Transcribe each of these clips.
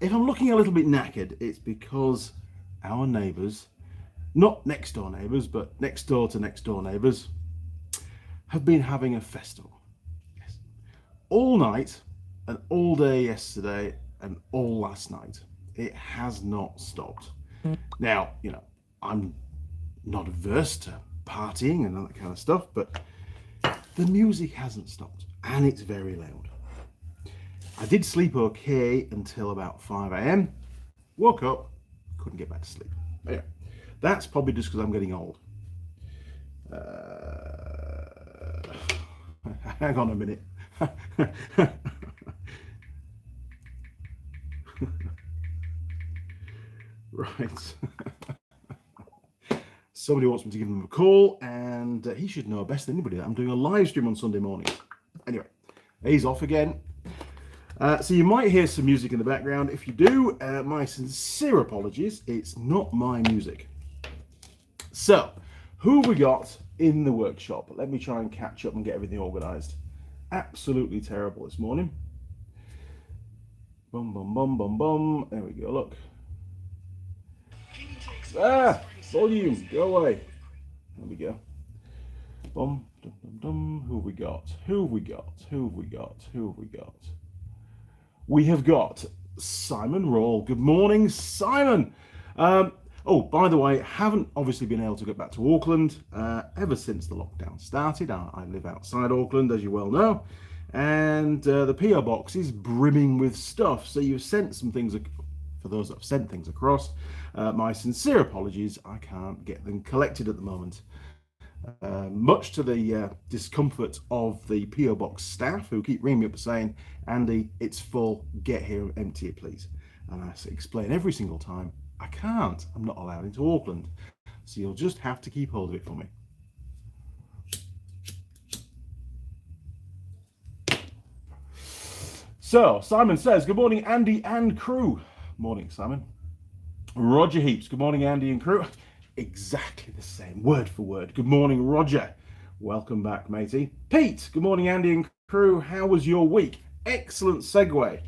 if I'm looking a little bit knackered, it's because our neighbours, not next door neighbours, but next door to next door neighbours, have been having a festival. Yes. All night and all day yesterday and all last night. It has not stopped. Now, I'm not averse to partying and all that kind of stuff, but the music hasn't stopped and it's very loud. I did sleep okay until about 5 a.m. Woke up, couldn't get back to sleep. But yeah, that's probably just because I'm getting old. Hang on a minute. Right. Somebody wants me to give him a call, and he should know best than anybody that I'm doing a live stream on Sunday morning. Anyway, he's off again. So you might hear some music in the background. If you do, my sincere apologies. It's not my music. So, who have we got in the workshop? Let me try and catch up and get everything organised. Absolutely terrible this morning. Bum, bum, bum, bum, bum. There we go, look. Volume, go away. There we go. Bum, dum, dum, dum. Who have we got? Who have we got? Who have we got? Who have we got? We have got Simon Rawle. Good morning, Simon. Oh, by the way, haven't obviously been able to get back to Auckland ever since the lockdown started. I live outside Auckland, as you well know, and the PO box is brimming with stuff. So you've sent some things, for those that have sent things across, my sincere apologies. I can't get them collected at the moment. Much to the discomfort of the PO box staff, who keep ringing me up saying, Andy, it's full, get here and empty it please. And I explain every single time, I can't, I'm not allowed into Auckland, so you'll just have to keep hold of it for me. So Simon says, good morning Andy and crew. Morning Simon. Roger Heaps, good morning Andy and crew. Exactly the same, word for word. Good morning, Roger. Welcome back, matey. Pete, good morning, Andy and crew. How was your week? Excellent segue.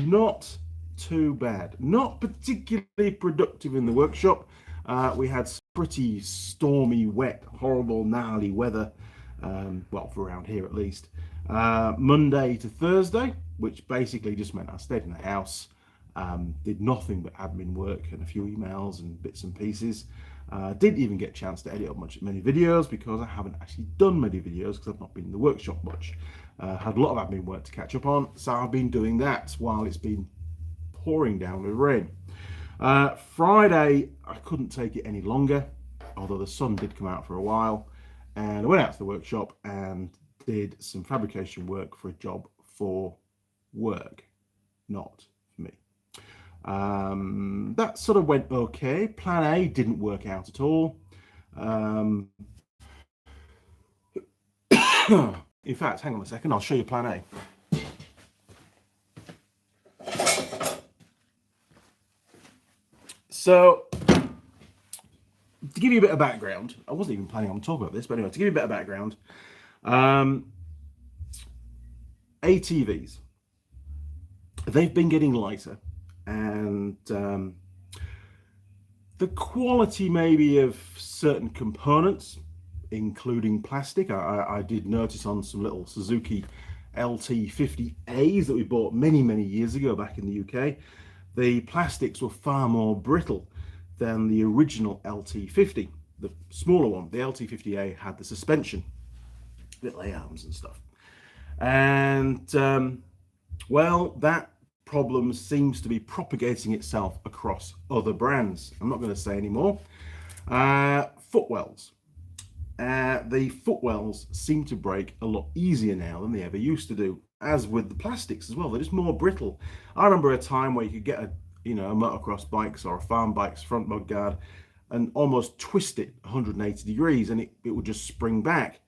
Not too bad. Not particularly productive in the workshop. We had pretty stormy, wet, horrible, gnarly weather. Well, for around here at least. Monday to Thursday, which basically just meant I stayed in the house. Did nothing but admin work and a few emails and bits and pieces. Didn't even get a chance to edit up many videos because I haven't actually done many videos because I've not been in the workshop much. Had a lot of admin work to catch up on, so I've been doing that while it's been pouring down with rain. Friday, I couldn't take it any longer, although the sun did come out for a while, and I went out to the workshop and did some fabrication work for a job for work, not for me. That sort of went okay. Plan A didn't work out at all. In fact, hang on a second, I'll show you plan A. So, to give you a bit of background, I wasn't even planning on talking about this, but anyway, to give you a bit of background, ATVs, they've been getting lighter, and the quality maybe of certain components, including plastic. I did notice on some little Suzuki LT50As that we bought many years ago back in the UK, the plastics were far more brittle than the original LT50, the smaller one. The LT50A had the suspension, little A-arms and stuff. And well, that problem seems to be propagating itself across other brands. I'm not going to say any more. Footwells. The footwells seem to break a lot easier now than they ever used to do, as with the plastics as well. They're just more brittle. I remember a time where you could get a motocross bikes or a farm bike's front mud guard and almost twist it 180 degrees and it would just spring back.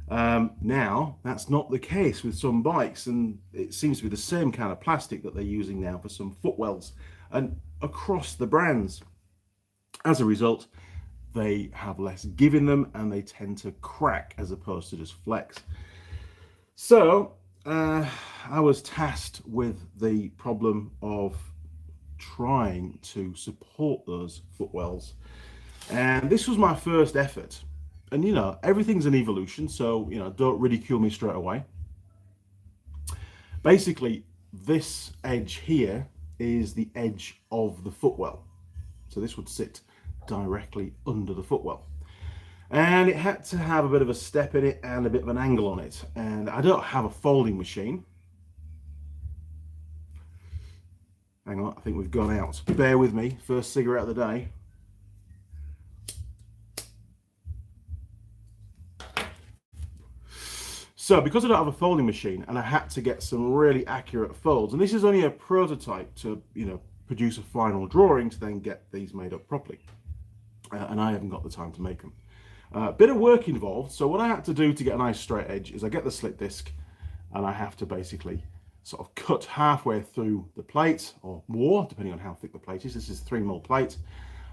Now that's not the case with some bikes, and it seems to be the same kind of plastic that they're using now for some footwells and across the brands. As a result, they have less give in them and they tend to crack as opposed to just flex. So I was tasked with the problem of trying to support those footwells. And this was my first effort. And, you know, everything's an evolution, so, you know, don't ridicule me straight away. Basically, this edge here is the edge of the footwell. So this would sit directly under the footwell. And it had to have a bit of a step in it and a bit of an angle on it. And I don't have a folding machine. Hang on, I think we've gone out. Bear with me, first cigarette of the day. So because I don't have a folding machine and I had to get some really accurate folds, and this is only a prototype to, you know, produce a final drawing to then get these made up properly. And I haven't got the time to make them. A bit of work involved. So what I had to do to get a nice straight edge is I get the slit disc and I have to basically sort of cut halfway through the plate or more, depending on how thick the plate is. This is 3mm plate.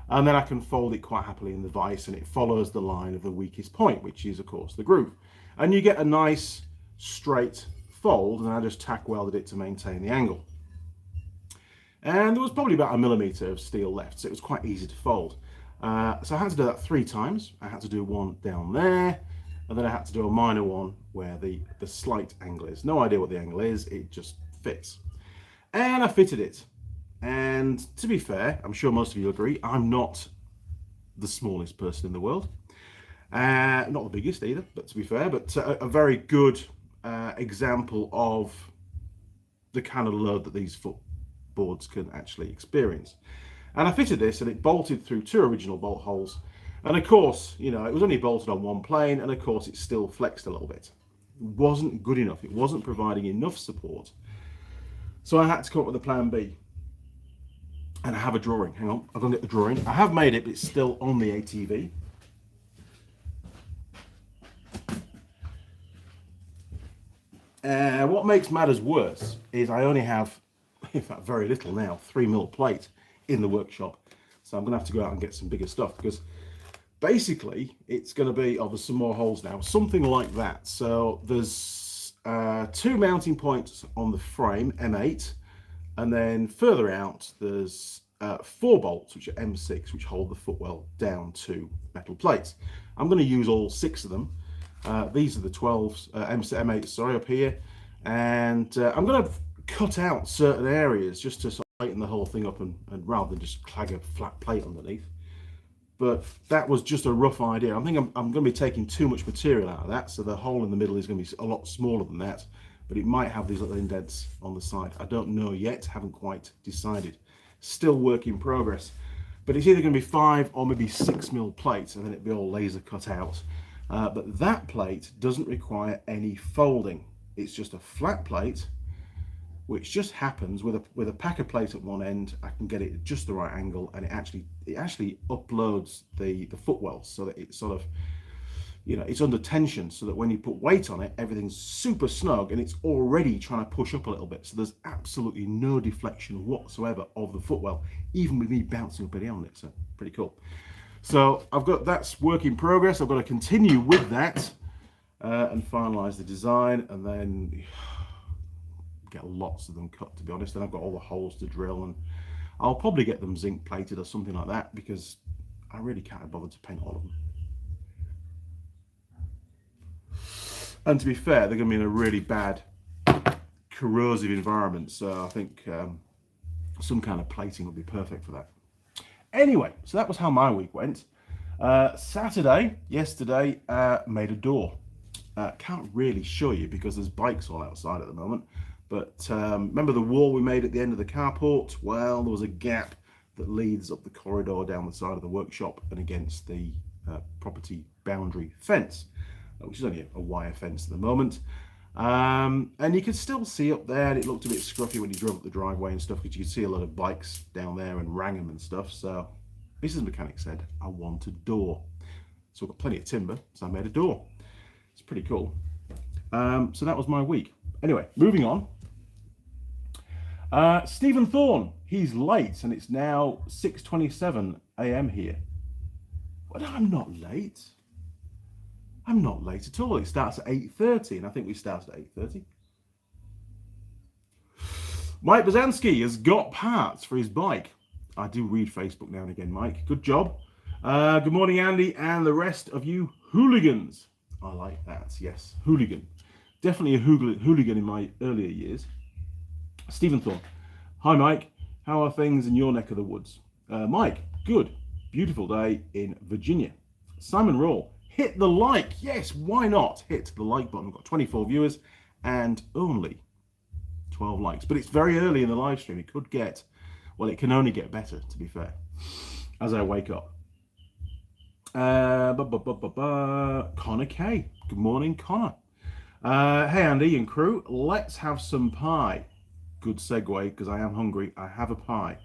And then I can fold it quite happily in the vise and it follows the line of the weakest point, which is of course the groove. And you get a nice straight fold, and I just tack welded it to maintain the angle. And there was probably about 1mm of steel left, so it was quite easy to fold. So I had to do that 3 times. I had to do one down there, and then I had to do a minor one where the slight angle is. No idea what the angle is, it just fits. And I fitted it. And to be fair, I'm sure most of you agree, I'm not the smallest person in the world. Not the biggest either, but to be fair, but a very good example of the kind of load that these footboards can actually experience. And I fitted this and it bolted through 2 original bolt holes. And of course, you know, it was only bolted on one plane, and of course it still flexed a little bit. It wasn't good enough. It wasn't providing enough support. So I had to come up with a plan B. And I have a drawing. Hang on, I'll go and get the drawing. I have made it, but it's still on the ATV. What makes matters worse is I only have, in fact, very little now, 3mm plate in the workshop. So I'm going to have to go out and get some bigger stuff, because basically it's going to be, oh, there's some more holes now, something like that. So there's 2 mounting points on the frame, M8, and then further out there's 4 bolts, which are M6, which hold the footwell down to metal plates. I'm going to use all 6 of them. These are the 12s, M8, sorry, up here. And I'm going to cut out certain areas just to sort of tighten the whole thing up, and rather than just clag a flat plate underneath. But that was just a rough idea. I think I'm going to be taking too much material out of that, so the hole in the middle is going to be a lot smaller than that. But it might have these little indents on the side. I don't know yet, haven't quite decided. Still work in progress. But it's either going to be 5 or maybe 6mm plates, and then it'll be all laser cut out. But that plate doesn't require any folding. It's just a flat plate, which just happens with a packer plate at one end. I can get it at just the right angle, and it actually uploads the footwell so that it's sort of, you know, it's under tension, so that when you put weight on it, everything's super snug and it's already trying to push up a little bit. So there's absolutely no deflection whatsoever of the footwell, even with me bouncing up and down it. So pretty cool. So that's work in progress. I've got to continue with that and finalize the design, and then get lots of them cut, to be honest. And I've got all the holes to drill, and I'll probably get them zinc plated or something like that, because I really can't bother to paint all of them. And to be fair, they're going to be in a really bad corrosive environment, so I think some kind of plating would be perfect for that. Anyway, so that was how my week went. Saturday, yesterday, made a door. Can't really show you because there's bikes all outside at the moment. But remember the wall we made at the end of the carport? Well, there was a gap that leads up the corridor down the side of the workshop and against the property boundary fence, which is only a wire fence at the moment. And you can still see up there, and it looked a bit scruffy when you drove up the driveway and stuff, because you could see a lot of bikes down there and rang them and stuff. So Mrs. Mechanic said, I want a door. So I've got plenty of timber, so I made a door. It's pretty cool. So that was my week. Anyway, moving on. Stephen Thorne, he's late, and it's now 6:27 a.m. here. But I'm not late. I'm not late at all. It starts at 8:30, and I think we started at 8:30. Mike Bazanski has got parts for his bike. I do read Facebook now and again, Mike. Good job. Good morning, Andy, and the rest of you hooligans. I like that. Yes, hooligan. Definitely a hooligan in my earlier years. Stephen Thorne. Hi, Mike. How are things in your neck of the woods? Mike, good. Beautiful day in Virginia. Simon Roll. Hit the like. Yes, why not? Hit the like button. We've got 24 viewers and only 12 likes. But it's very early in the live stream. It could get, well, it can only get better, to be fair, as I wake up. Connor K. Good morning, Connor. Hey, Andy and crew. Let's have some pie. Good segue, because I am hungry. I have a pie.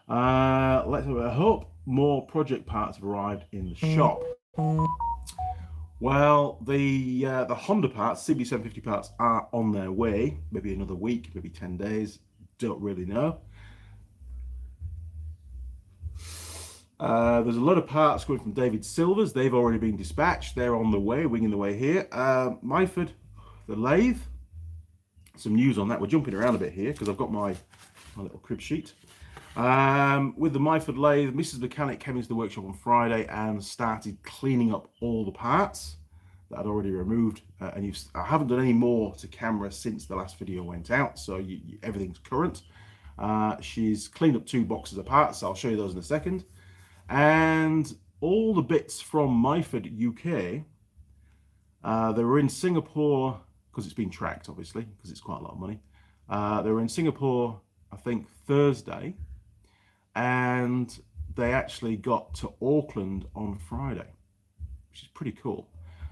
Let's have a hope more project parts have arrived in the shop. Well, the Honda parts, CB750 parts, are on their way. Maybe another week, maybe 10 days. Don't really know. There's a lot of parts coming from David Silvers. They've already been dispatched. They're on the way, winging the way here. Myford, the lathe. Some news on that. We're jumping around a bit here because I've got my little crib sheet. With the Myford lathe, Mrs. Mechanic came into the workshop on Friday and started cleaning up all the parts that I'd already removed. I haven't done any more to camera since the last video went out, so everything's current. She's cleaned up 2 boxes of parts. I'll show you those in a second. And all the bits from Myford UK, they were in Singapore, because it's been tracked, obviously, because it's quite a lot of money. They were in Singapore, I think, Thursday, and they actually got to Auckland on Friday, which is pretty cool.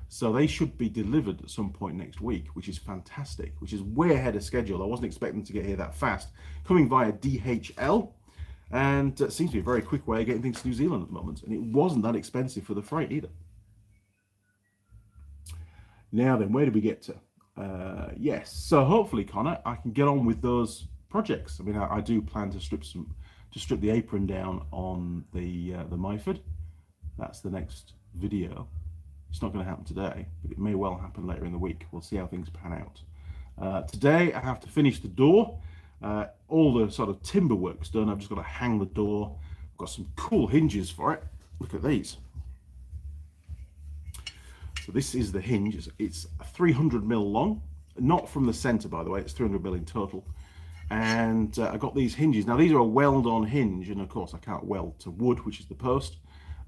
So they should be delivered at some point next week, which is fantastic, which is way ahead of schedule. I wasn't expecting to get here that fast. Coming via DHL, and it seems to be a very quick way of getting things to New Zealand at the moment, and it wasn't that expensive for the freight either. Now then, where did we get to? Yes, so hopefully, Connor, I can get on with those projects. I mean, I do plan to strip the apron down on the Myford. That's the next video. It's not going to happen today, but it may well happen later in the week. We'll see how things pan out. Today, I have to finish the door. All the sort of timber work's done. I've just got to hang the door. I've got some cool hinges for it. Look at these. So this is the hinge. It's 300mm long, not from the center, by the way. It's 300mm in total. And I got these hinges. Now these are a weld-on hinge, and of course I can't weld to wood, which is the post.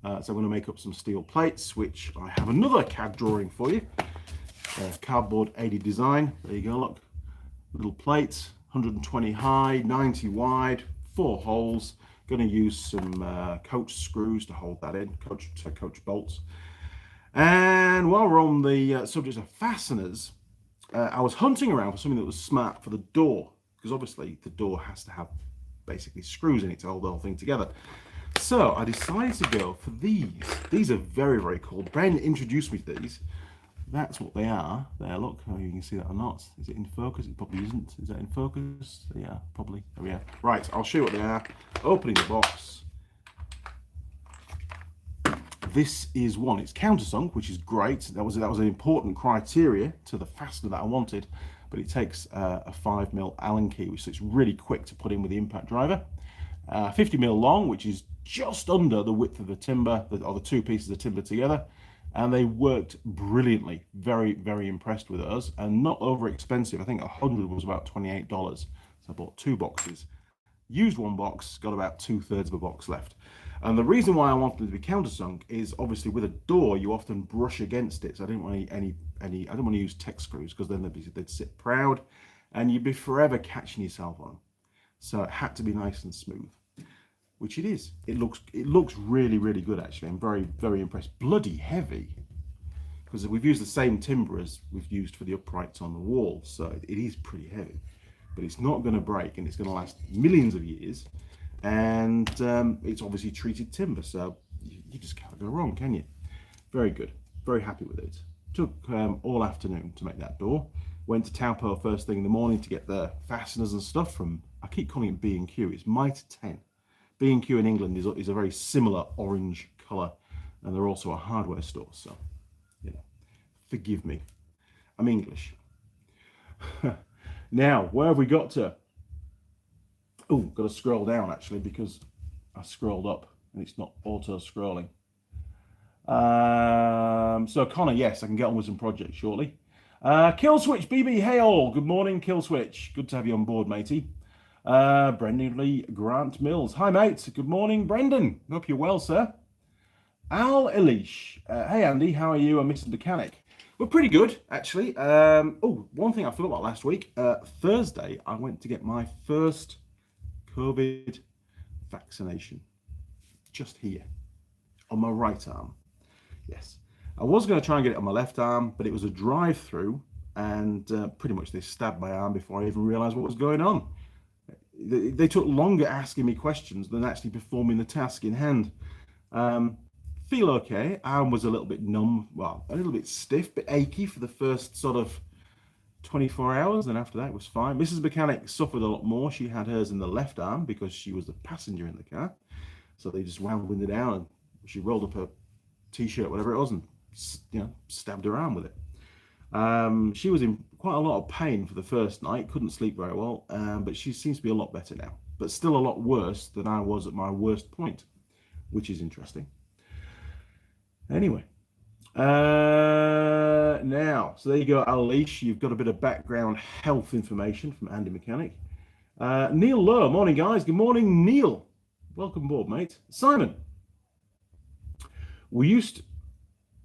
So I'm going to make up some steel plates, which I have another CAD drawing for you. Cardboard 80 design. There you go. Look, little plates, 120 high, 90 wide, 4 holes. Going to use some coach screws to hold that in. Coach bolts. And while we're on the subject of fasteners, I was hunting around for something that was smart for the door, because obviously the door has to have basically screws in it to hold the whole thing together. So I decided to go for these. These are very, very cool. Ben introduced me to these. That's what they are. There, look, how you can see that or not. Is it in focus? It probably isn't. Is that in focus? Yeah, probably. There we are. Right, I'll show you what they are. Opening the box. This is one. It's countersunk, which is great. That was an important criteria to the fastener that I wanted, but it takes a 5mm Allen key, so it's really quick to put in with the impact driver. 50mm long, which is just under the width of the timber, or the 2 pieces of timber together, and they worked brilliantly. Very, very impressed with those, and not over expensive. I think 100 was about $28, so I bought 2 boxes. Used 1 box, got about 2/3 of a box left. And the reason why I wanted them to be countersunk is obviously with a door you often brush against it. So I didn't want I don't want to use tech screws, because then they'd sit proud and you'd be forever catching yourself on. So it had to be nice and smooth, which it is. It looks really, really good actually. I'm very, very impressed. Bloody heavy, because we've used the same timber as we've used for the uprights on the wall, so it is pretty heavy. But it's not going to break, and it's going to last millions of years. And it's obviously treated timber, so you just can't go wrong, can you? Very good. Very happy with it. Took all afternoon to make that door. Went to Taupo first thing in the morning to get the fasteners and stuff from, I keep calling it B&Q, it's Mitre 10. B&Q in England is a very similar orange colour, and they're also a hardware store, so, you know, forgive me. I'm English. Now, where have we got to? Oh, got to scroll down actually because I scrolled up and it's not auto scrolling. So Connor, yes, I can get on with some projects shortly. Killswitch BB, hey all, good morning, Killswitch. Good to have you on board, matey. Brendan Lee Grant Mills, hi mate. Good morning, Brendan. Hope you're well, sir. Al Elish, hey Andy, how are you? I'm Mr. Mechanic. We're pretty good, actually. Oh, one thing I forgot about last week. Thursday, I went to get my first COVID vaccination. Just here, on my right arm. Yes. I was going to try and get it on my left arm, but it was a drive-through, and pretty much they stabbed my arm before I even realised what was going on. They took longer asking me questions than actually performing the task in hand. Feel okay. Arm was a little bit numb, well, a little bit stiff, bit achy for the first sort of 24 hours, and after that it was fine. Mrs. Mechanic suffered a lot more. She had hers in the left arm because she was the passenger in the car. So they just wound her down, and she rolled up her t-shirt, whatever it was, and stabbed her arm with it. She was in quite a lot of pain for the first night, couldn't sleep very well, but she seems to be a lot better now, but still a lot worse than I was at my worst point, which is interesting. Anyway, now, so there you go, Alish. You've got a bit of background health information from Andy Mechanic. Neil Lowe, morning guys. Good morning, Neil. Welcome aboard, mate. Simon, we used to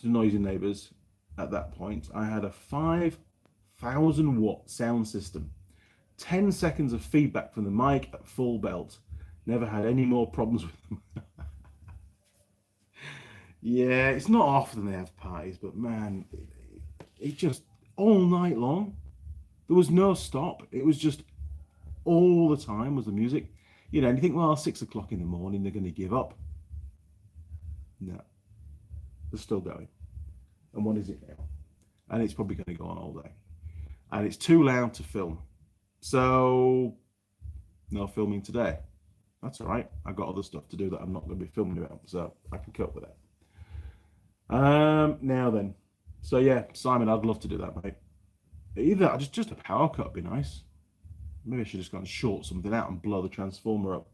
noisy neighbours at that point. I had a 5,000 watt sound system, 10 seconds of feedback from the mic at full belt. Never had any more problems with them. Yeah, it's not often they have parties, but man, it just all night long. There was no stop. It was just all the time was the music. You know, and you think, well, 6 o'clock in the morning, they're going to give up. No, they're still going. And what is it now? And it's probably going to go on all day. And it's too loud to film. So, no filming today. That's all right. I've got other stuff to do that I'm not going to be filming about, so I can cope with that. Now then. So yeah, Simon, I'd love to do that, mate. Either just a power cut would be nice. Maybe I should just go and short something out and blow the transformer up.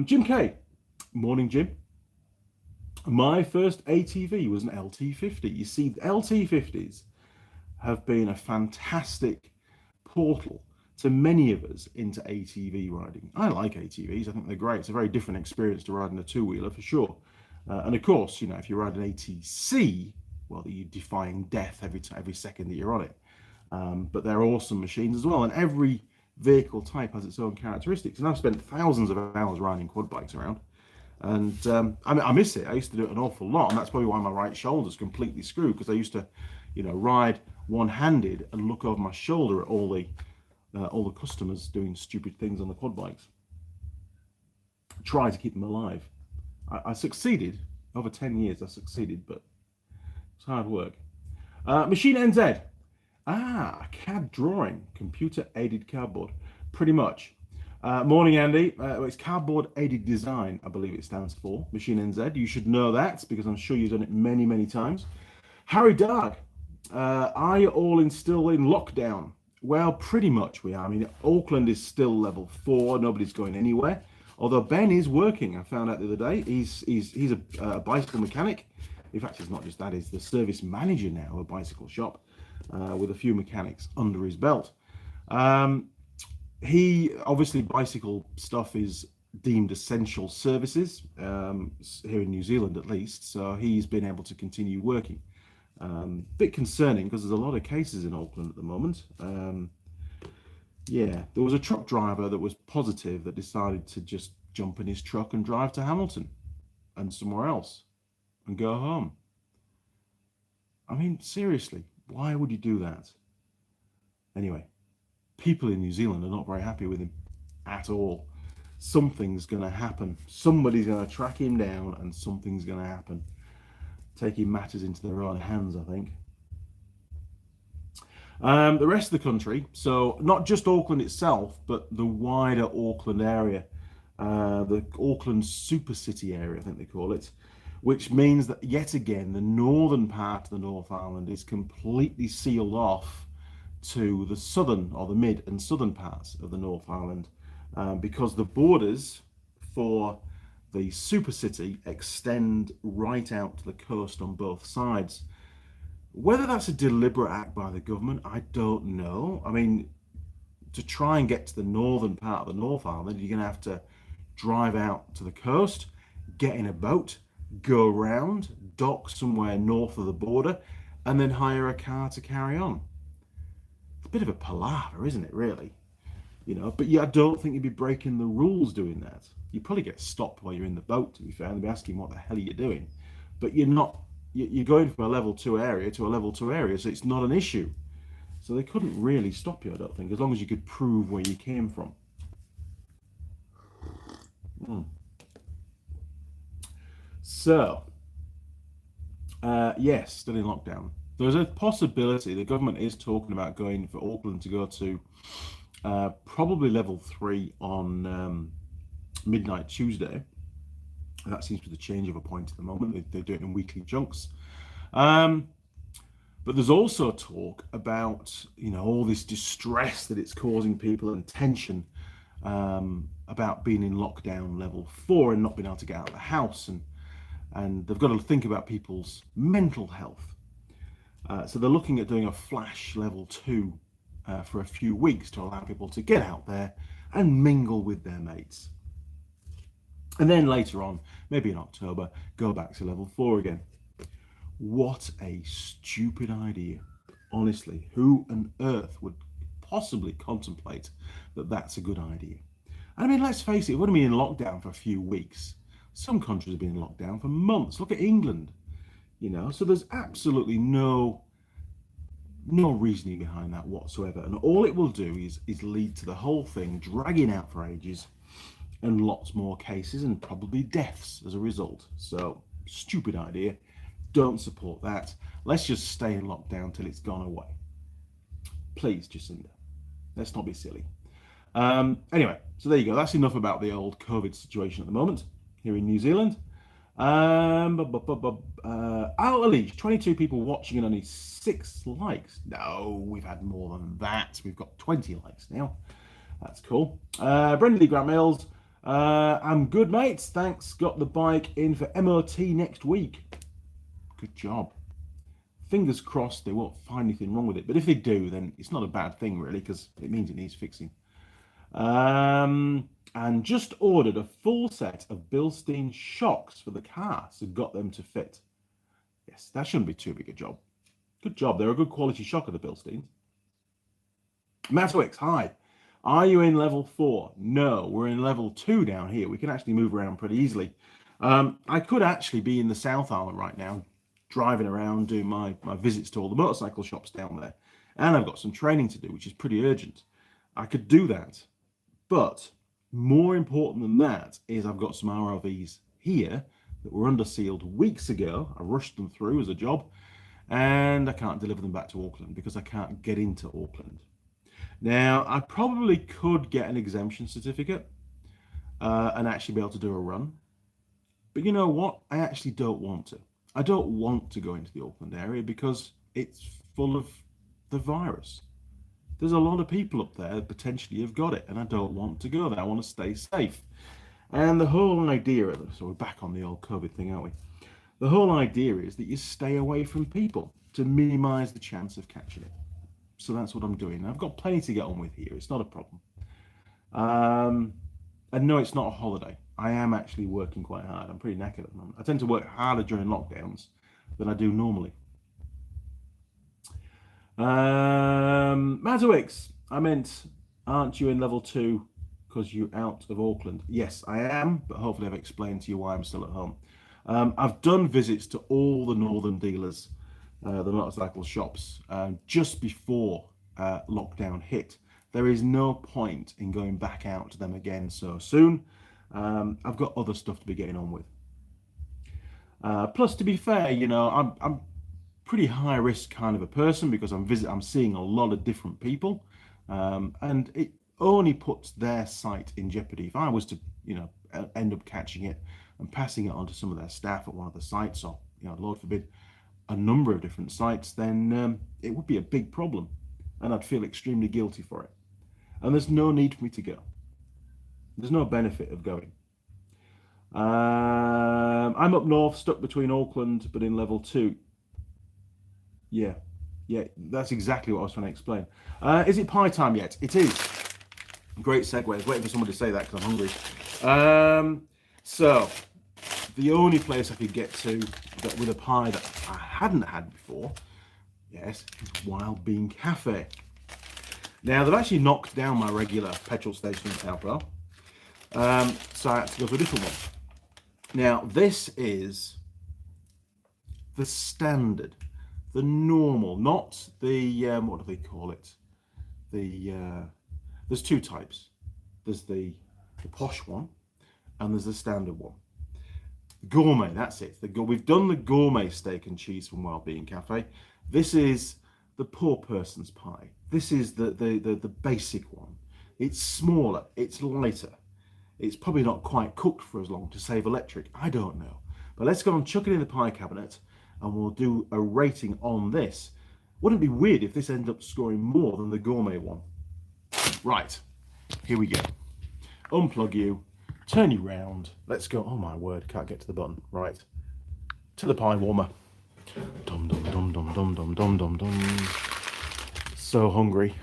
Jim K. Morning, Jim. My first ATV was an LT50. You see, LT50s have been a fantastic portal to many of us into ATV riding. I like ATVs. I think they're great. It's a very different experience to riding a two-wheeler for sure. And of course, you know, if you ride an ATC, well, you're defying death every second that you're on it. But they're awesome machines as well. And every vehicle type has its own characteristics. And I've spent thousands of hours riding quad bikes around. And I miss it. I used to do it an awful lot. And that's probably why my right shoulder's completely screwed, because I used to, you know, ride one-handed and look over my shoulder at all the customers doing stupid things on the quad bikes. Try to keep them alive. I succeeded. Over 10 years, I succeeded, but it's hard work. Machine NZ. CAD drawing, computer-aided cardboard. Pretty much. Morning, Andy. It's cardboard-aided design, I believe it stands for. Machine NZ. You should know that, because I'm sure you've done it many, many times. Harry Dark. Are you all still in lockdown? Well, pretty much we are. I mean, Auckland is still level 4. Nobody's going anywhere. Although Ben is working, I found out the other day. He's a bicycle mechanic. In fact, it's not just that, he's the service manager now of a bicycle shop with a few mechanics under his belt. He, obviously, bicycle stuff is deemed essential services, here in New Zealand at least, so he's been able to continue working. Bit concerning, because there's a lot of cases in Auckland at the moment. Yeah, there was a truck driver that was positive that decided to just jump in his truck and drive to Hamilton and somewhere else and go home. I mean, seriously, why would you do that? Anyway, people in New Zealand are not very happy with him at all. Something's going to happen. Somebody's going to track him down and something's going to happen. Taking matters into their own hands, I think. The rest of the country, so not just Auckland itself, but the wider Auckland area, the Auckland Super City area, I think they call it, which means that yet again, the northern part of the North Island is completely sealed off to the southern or the mid and southern parts of the North Island, because the borders for the super city extend right out to the coast on both sides. Whether that's a deliberate act by the government, I don't know. I mean, to try and get to the northern part of the North Island, you're going to have to drive out to the coast, get in a boat, go around, dock somewhere north of the border, and then hire a car to carry on. It's a bit of a palaver, isn't it, really? You know, but yeah, I don't think you'd be breaking the rules doing that. You probably get stopped while you're in the boat, to be fair, and they'll be asking what the hell are you doing. But you're not, you're going from a level 2 area to a level 2 area, so it's not an issue. So they couldn't really stop you, I don't think, as long as you could prove where you came from. So, yes, still in lockdown. There's a possibility the government is talking about going for Auckland to go to probably level 3 on midnight Tuesday. That seems to be the change of a point at the moment. They do it in weekly chunks. But there's also talk about, you know, all this distress that it's causing people and tension about being in lockdown level 4 and not being able to get out of the house. And they've got to think about people's mental health. So they're looking at doing a flash level 2 for a few weeks to allow people to get out there and mingle with their mates. And then later on, maybe in October, go back to level 4 again. What a stupid idea. Honestly, who on earth would possibly contemplate that that's a good idea? I mean, let's face it, we've only been in lockdown for a few weeks. Some countries have been in lockdown for months. Look at England, you know, so there's absolutely no reasoning behind that whatsoever. And all it will do is lead to the whole thing dragging out for ages and lots more cases and probably deaths as a result. So, stupid idea. Don't support that. Let's just stay in lockdown till it's gone away. Please, Jacinda. Let's not be silly. Anyway, so there you go. That's enough about the old COVID situation at the moment here in New Zealand. Out of leash, 22 people watching and only 6 likes. No, we've had more than that. We've got 20 likes now. That's cool. Brenda Lee Grant Mills. I'm good, mates. Thanks. Got the bike in for MOT next week. Good job. Fingers crossed they won't find anything wrong with it. But if they do, then it's not a bad thing, really, because it means it needs fixing. And just ordered a full set of Bilstein shocks for the car, so got them to fit. Yes, that shouldn't be too big a job. Good job. They're a good quality shock of the Bilsteins. Matt Wicks, hi. Are you in level 4? No, we're in level 2 down here. We can actually move around pretty easily. I could actually be in the South Island right now, driving around, doing my visits to all the motorcycle shops down there. And I've got some training to do, which is pretty urgent. I could do that. But more important than that is I've got some ROVs here that were under sealed weeks ago. I rushed them through as a job, and I can't deliver them back to Auckland because I can't get into Auckland. Now, I probably could get an exemption certificate and actually be able to do a run. But you know what? I actually don't want to. I don't want to go into the Auckland area because it's full of the virus. There's a lot of people up there that potentially have got it, and I don't want to go there. I want to stay safe. And the whole idea of this, so we're back on the old COVID thing, aren't we? The whole idea is that you stay away from people to minimize the chance of catching it. So that's what I'm doing. I've got plenty to get on with here. It's not a problem. And no, it's not a holiday. I am actually working quite hard. I'm pretty knackered at the moment. I tend to work harder during lockdowns than I do normally. Mazowix, I meant, aren't you in level 2 because you're out of Auckland? Yes, I am, but hopefully I've explained to you why I'm still at home. I've done visits to all the northern dealers, the motorcycle shops, just before lockdown hit. There is no point in going back out to them again so soon. I've got other stuff to be getting on with. Plus, to be fair, you know, I'm pretty high risk kind of a person because I'm seeing a lot of different people, and it only puts their site in jeopardy. If I was to, you know, end up catching it and passing it on to some of their staff at one of the sites, or, you know, Lord forbid, a number of different sites, then it would be a big problem. and I'd feel extremely guilty for it. And there's no need for me to go. There's no benefit of going. I'm up north, stuck between Auckland, but in level 2. Yeah, that's exactly what I was trying to explain. Is it pie time yet? It is. Great segue. I was waiting for someone to say that because I'm hungry. So, the only place I could get to with a pie that I hadn't had before, yes, is Wild Bean Cafe. Now, they've actually knocked down my regular petrol station in Taupo, so I had to go to a different one. Now, this is the standard, the normal, not the, what do they call it? There's 2 types. There's the posh one, and there's the standard one. Gourmet, that's it. We've done the gourmet steak and cheese from Wild Bean Cafe. This is the poor person's pie. This is the basic one. It's smaller, it's lighter. It's probably not quite cooked for as long to save electric. I don't know. But let's go and chuck it in the pie cabinet and we'll do a rating on this. Wouldn't it be weird if this ended up scoring more than the gourmet one? Right, here we go. Unplug you, turn you round. Let's go. Oh my word, can't get to the button. Right, to the pie warmer. Dum dum dum dum dum dum dum dum dum. So hungry.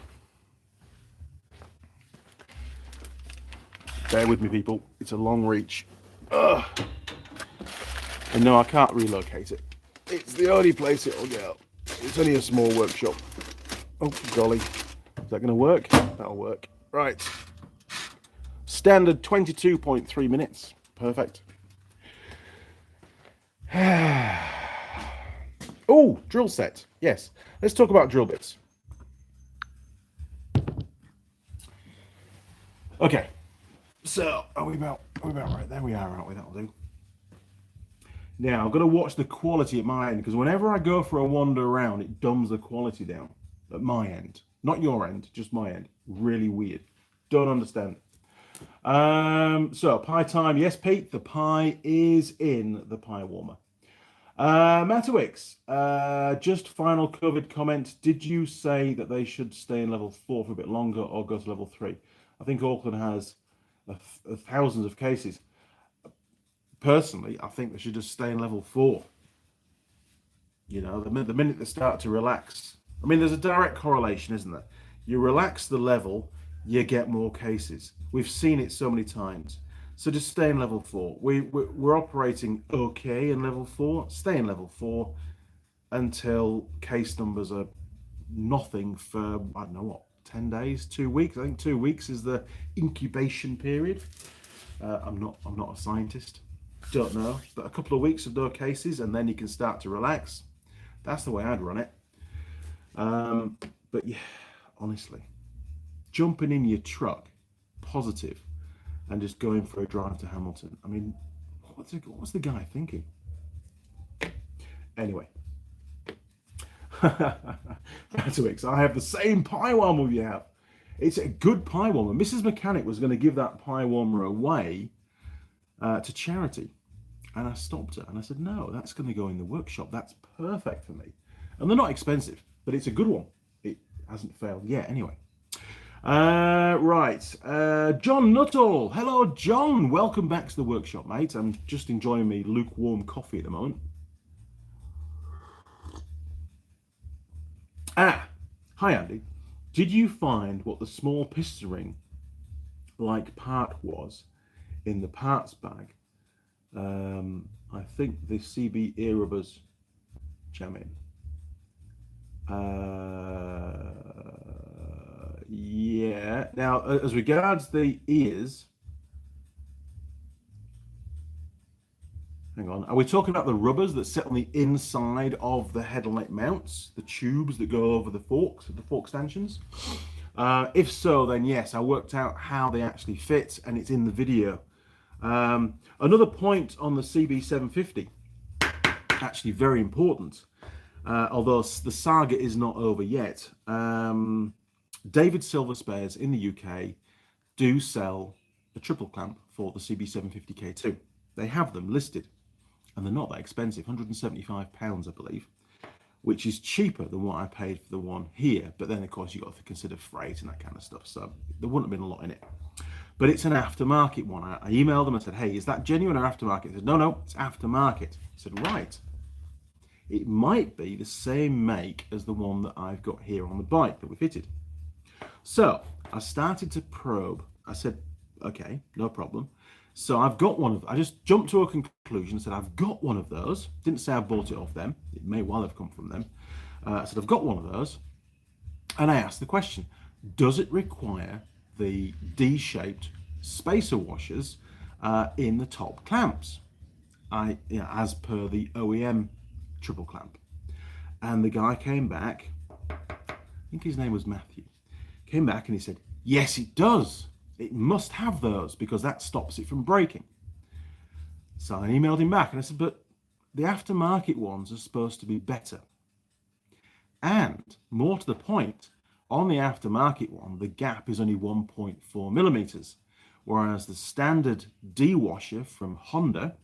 Bear with me, people. It's a long reach. Ugh. And no, I can't relocate it. It's the only place it'll go. It's only a small workshop. Oh, golly. Is that going to work? That'll work. Right. Standard 22.3 minutes. Perfect. Oh, drill set. Yes. Let's talk about drill bits. Okay. So, are we about right? There we are, aren't we? That'll do. Now, I've got to watch the quality at my end, because whenever I go for a wander around, it dumbs the quality down at my end. Not your end, just my end. Really weird. Don't understand. So, pie time. Yes, Pete, the pie is in the pie warmer. Matawix, just final COVID comment. Did you say that they should stay in level 4 for a bit longer or go to level 3? I think Auckland has thousands of cases. Personally, I think they should just stay in level 4. You know, the minute they start to relax. I mean, there's a direct correlation, isn't there? You relax the level, you get more cases. We've seen it so many times. So just stay in level 4. We're operating okay in level 4. Stay in level 4 until case numbers are nothing for, I don't know what, 10 days, 2 weeks. I think 2 weeks is the incubation period. I'm not a scientist. Don't know, but a couple of weeks of no cases and then you can start to relax. That's the way I'd run it. But yeah, honestly, jumping in your truck, positive, and just going for a drive to Hamilton. I mean, what's the guy thinking? Anyway, Patwix, I have the same pie warmer you have. It's a good pie warmer. Mrs. Mechanic was going to give that pie warmer away to charity. And I stopped her and I said, no, that's going to go in the workshop. That's perfect for me. And they're not expensive, but it's a good one. It hasn't failed yet anyway. Right. John Nuttall. Hello, John. Welcome back to the workshop, mate. I'm just enjoying me lukewarm coffee at the moment. Hi, Andy. Did you find what the small piston ring like part was in the parts bag? I think the CB ear rubbers jam in. Yeah. Now, as regards the ears, hang on. Are we talking about the rubbers that sit on the inside of the headlight mounts, the tubes that go over the forks, the fork stanchions? If so, then yes, I worked out how they actually fit, and it's in the video. Another point on the CB750, actually very important, although the saga is not over yet. David Silver Spares in the UK do sell a triple clamp for the CB750K2. They have them listed, and they're not that expensive, £175, I believe. which is cheaper than what I paid for the one here. But then, of course, you've got to consider freight and that kind of stuff. So there wouldn't have been a lot in it. But it's an aftermarket one. I emailed them and said, hey, is that genuine or aftermarket? They said, no, it's aftermarket. I said, right. It might be the same make as the one that I've got here on the bike that we fitted. So I started to probe. I said, okay, no problem. So I've got one of, I just jumped to a conclusion and said, I've got one of those. Didn't say I bought it off them. It may well have come from them. I said, I've got one of those. And I asked the question, does it require the D-shaped spacer washers in the top clamps? As per the OEM triple clamp. And the guy came back, I think his name was Matthew, came back and he said, yes, it does. It must have those because that stops it from breaking. So I emailed him back and I said, but the aftermarket ones are supposed to be better. And more to the point, on the aftermarket one, the gap is only 1.4 millimeters, whereas the standard D-washer from Honda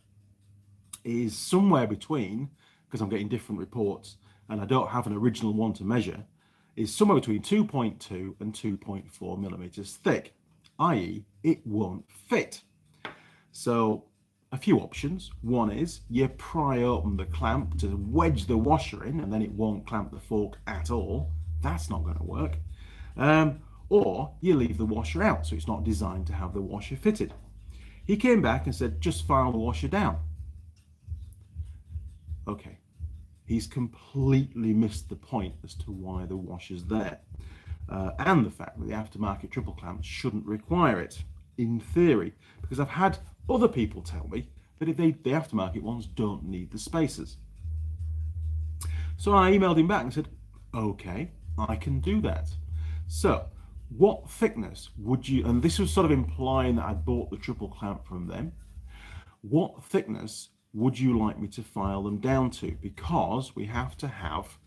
is somewhere between, because I'm getting different reports and I don't have an original one to measure, is somewhere between 2.2 and 2.4 millimeters thick, i.e. it won't fit. So a few options. One is you pry open the clamp to wedge the washer in and then it won't clamp the fork at all. That's not going to work. Or you leave the washer out, so it's not designed to have the washer fitted. He came back and said, just file the washer down. Okay, he's completely missed the point as to why the washer's there. And the fact that the aftermarket triple clamps shouldn't require it, in theory, because I've had other people tell me that if the aftermarket ones don't need the spacers. So I emailed him back and said, okay, I can do that. So what thickness would you, and this was sort of implying that I bought the triple clamp from them, what thickness would you like me to file them down to? Because we have to have,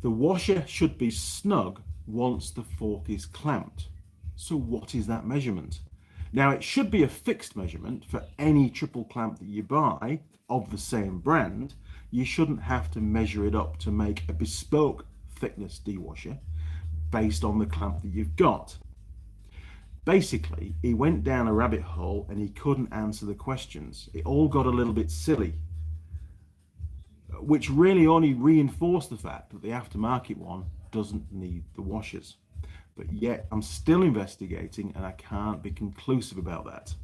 the washer should be snug once the fork is clamped. So what is that measurement? Now it should be a fixed measurement for any triple clamp that you buy of the same brand. You shouldn't have to measure it up to make a bespoke thickness D-washer based on the clamp that you've got. Basically, he went down a rabbit hole and he couldn't answer the questions. It all got a little bit silly, which really only reinforced the fact that the aftermarket one doesn't need the washers. But yet I'm still investigating and I can't be conclusive about that.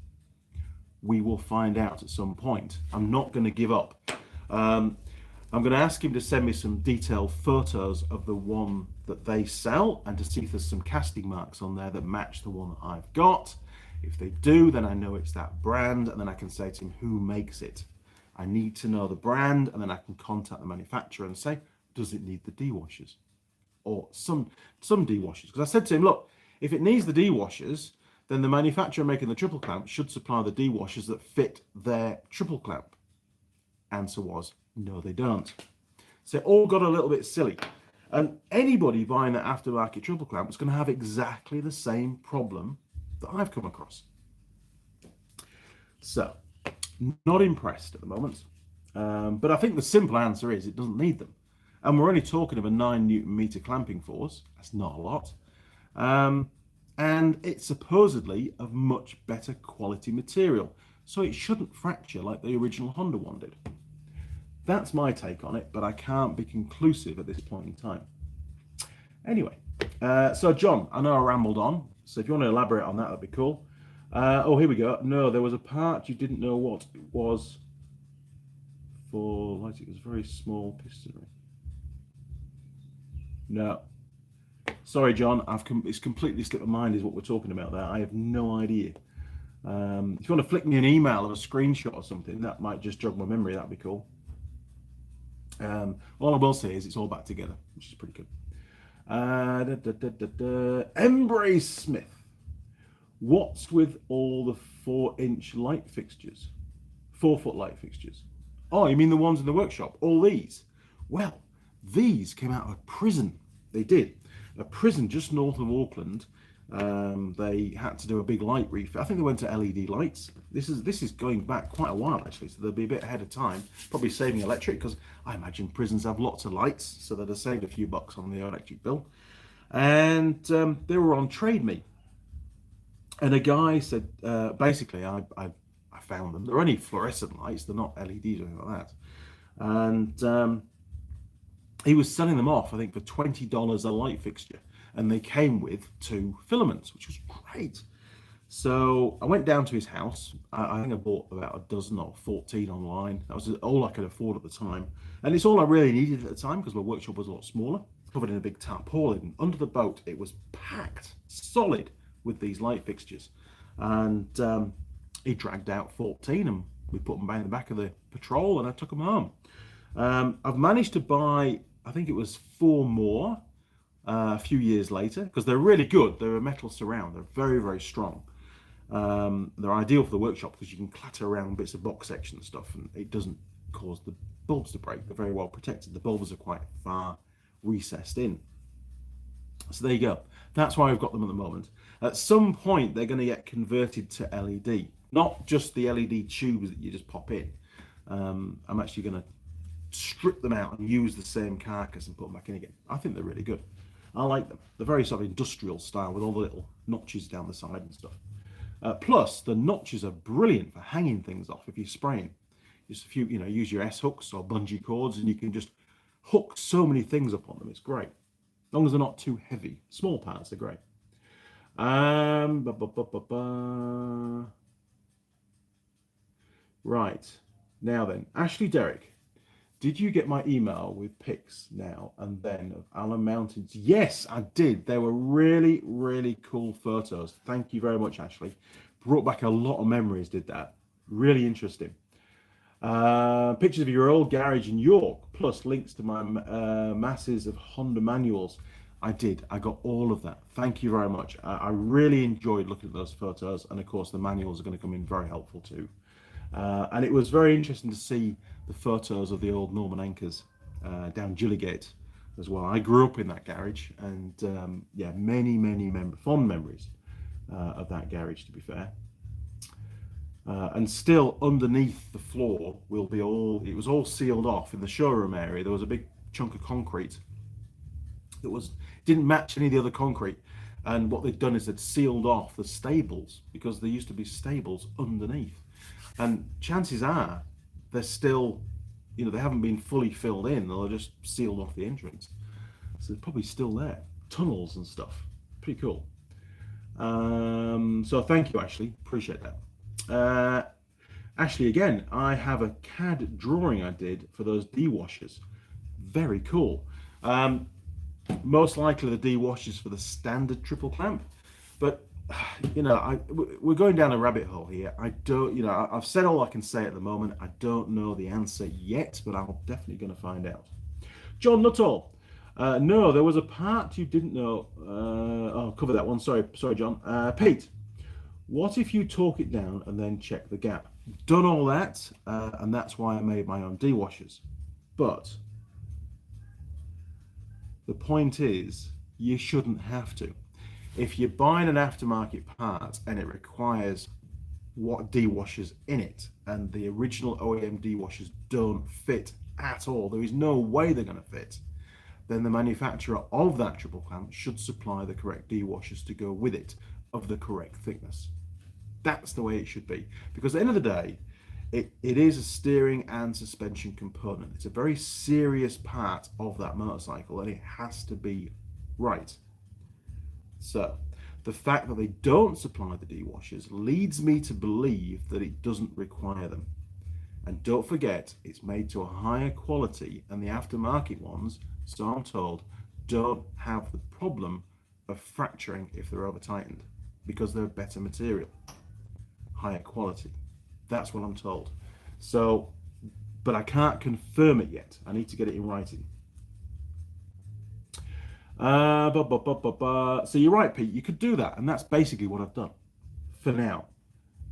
We will find out at some point. I'm not going to give up. I'm going to ask him to send me some detailed photos of the one that they sell and to see if there's some casting marks on there that match the one that I've got. If they do, then I know it's that brand and then I can say to him who makes it. I need to know the brand and then I can contact the manufacturer and say, does it need the D-washers? Or some D-washers. Because I said to him, look, if it needs the D-washers, then the manufacturer making the triple clamp should supply the D-washers that fit their triple clamp. Answer was, no, they don't. So it all got a little bit silly. And anybody buying that aftermarket triple clamp is going to have exactly the same problem that I've come across. So, not impressed at the moment. But I think the simple answer is it doesn't need them. And we're only talking of a 9 Newton meter clamping force. That's not a lot. And it's supposedly of much better quality material. So it shouldn't fracture like the original Honda one did. That's my take on it, but I can't be conclusive at this point in time. Anyway, so John, I know I rambled on. So if you want to elaborate on that, that'd be cool. Oh, here we go. No, there was a part you didn't know what it was for, like it was very small pistonry. No. Sorry, John, it's completely slipped my mind is what we're talking about there. I have no idea. If you want to flick me an email or a screenshot or something, that might just jog my memory. That'd be cool. All I will say is it's all back together, which is pretty good. Embrace Smith. What's with all the 4-inch light fixtures? 4-foot light fixtures. Oh, you mean the ones in the workshop? All these? Well, these came out of a prison. They did. A prison just north of Auckland. They had to do a big light refit. I think they went to LED lights. This is going back quite a while actually, so they'll be a bit ahead of time, probably saving electric, because I imagine prisons have lots of lights, so they'd have saved a few bucks on the electric bill. And they were on Trade Me, and a guy said, basically, I found them. They're only fluorescent lights, they're not LEDs or anything like that. And he was selling them off, I think, for $20 a light fixture. And they came with 2 filaments, which was great. So I went down to his house. I think I bought about a dozen or 14 online. That was all I could afford at the time. And it's all I really needed at the time, because my workshop was a lot smaller, covered in a big tarpaulin. Under the boat, it was packed, solid, with these light fixtures. And he dragged out 14, and we put them in the back of the Patrol, and I took them home. I've managed to buy, I think it was 4 more a few years later, because they're really good. They're a metal surround. They're very, very strong. They're ideal for the workshop because you can clatter around bits of box section and stuff, and it doesn't cause the bulbs to break. They're very well protected. The bulbs are quite far recessed in. So there you go. That's why I've got them at the moment. At some point, they're going to get converted to LED, not just the LED tubes that you just pop in. I'm actually going to strip them out and use the same carcass and put them back in again. I think they're really good. I like them. They're very sort of industrial style with all the little notches down the side and stuff. Plus, the notches are brilliant for hanging things off if you're spraying. Just a few, use your S hooks or bungee cords, and you can just hook so many things up on them. It's great. As long as they're not too heavy. Small parts are great. Right. Now then, Ashley Derrick. Did you get my email with pics now and then of Allen Mountains? Yes, I did. They were really, really cool photos. Thank you very much, Ashley. Brought back a lot of memories, did that. Really interesting. Pictures of your old garage in York, plus links to my masses of Honda manuals. I did. I got all of that. Thank you very much. I really enjoyed looking at those photos. And of course, the manuals are going to come in very helpful too. And it was very interesting to see the photos of the old Norman anchors down Gilligate as well. I grew up in that garage, and yeah, many fond memories of that garage, to be fair. And still underneath the floor will be it was all sealed off in the showroom area. There was a big chunk of concrete that didn't match any of the other concrete. And what they'd done is they'd sealed off the stables, because there used to be stables underneath. And chances are they're still, they haven't been fully filled in. They're just sealed off the entrance. So they're probably still there. Tunnels and stuff. Pretty cool. So thank you, Ashley. Appreciate that. Ashley, again, I have a CAD drawing I did for those D-washers. Very cool. Most likely the D-washers for the standard triple clamp. But we're going down a rabbit hole here. I don't, I've said all I can say at the moment. I don't know the answer yet, but I'm definitely going to find out. John Nuttall. No, there was a part you didn't know. I'll cover that one. Sorry, John. Pete, what if you torque it down and then check the gap? Done all that, and that's why I made my own D-washers. But the point is, you shouldn't have to. If you're buying an aftermarket part and it requires what D-washers in it, and the original OEM D-washers don't fit at all, there is no way they're going to fit, then the manufacturer of that triple clamp should supply the correct D-washers to go with it of the correct thickness. That's the way it should be. Because at the end of the day, it is a steering and suspension component. It's a very serious part of that motorcycle, and it has to be right. So the fact that they don't supply the D-washers leads me to believe that it doesn't require them. And don't forget, it's made to a higher quality, and the aftermarket ones, so I'm told, don't have the problem of fracturing if they're over tightened, because they're better material, higher quality. That's what I'm told. So, but I can't confirm it yet. I need to get it in writing. So you're right, Pete, you could do that, and that's basically what I've done for now,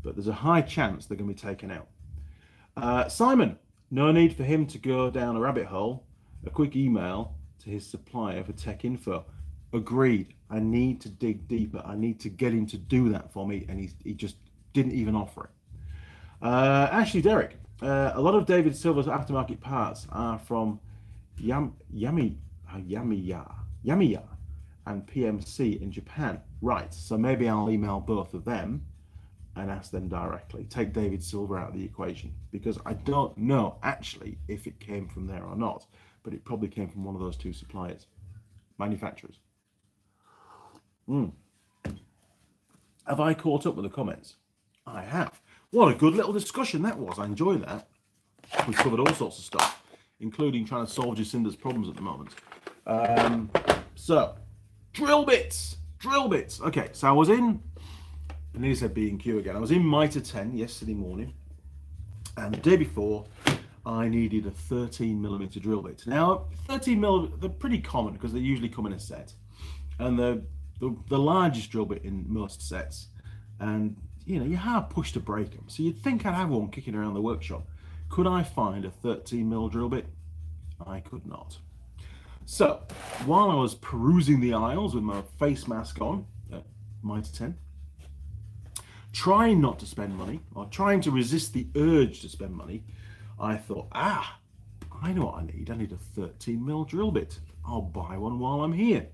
but there's a high chance they're going to be taken out. Simon, no need for him to go down a rabbit hole. A quick email to his supplier for tech info. agreed. I need to dig deeper. I need to get him to do that for me, and he just didn't even offer it. Ashley Derrick, a lot of David Silver's aftermarket parts are from Yamiya and PMC in Japan. Right, so maybe I'll email both of them and ask them directly. Take David Silver out of the equation, because I don't know actually if it came from there or not, but it probably came from one of those two suppliers, manufacturers. Have I caught up with the comments? I have. What a good little discussion that was. I enjoy that. We've covered all sorts of stuff, including trying to solve Jacinda's problems at the moment. So, drill bits. Okay, so I was in, I nearly said B&Q again. I was in Mitre 10 yesterday morning, and the day before, I needed a 13mm drill bit. Now, 13mm, they're pretty common because they usually come in a set, and the largest drill bit in most sets, and you know, you're hard pushed to break them. So you'd think I'd have one kicking around the workshop. Could I find a 13mm drill bit? I could not. So while I was perusing the aisles with my face mask on at Mitre 10, trying not to spend money, or trying to resist the urge to spend money, I thought, I know what I need. I need a 13mm drill bit. I'll buy one while I'm here.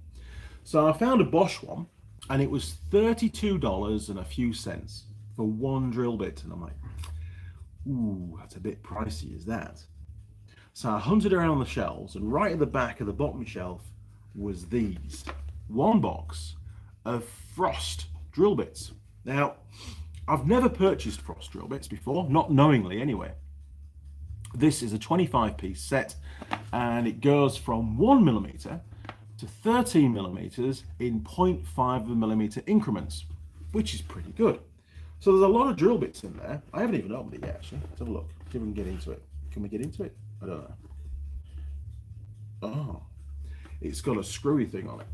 So I found a Bosch one, and it was $32 and a few cents for one drill bit. And I'm like, ooh, that's a bit pricey, is that? So I hunted around the shelves, and right at the back of the bottom shelf was these. One box of Frost drill bits. Now, I've never purchased Frost drill bits before, not knowingly anyway. This is a 25-piece set, and it goes from 1mm to 13mm in 0.5mm increments, which is pretty good. So there's a lot of drill bits in there. I haven't even opened it yet, actually. Let's have a look. See if we can get into it. Can we get into it? I don't know. Oh, it's got a screwy thing on it.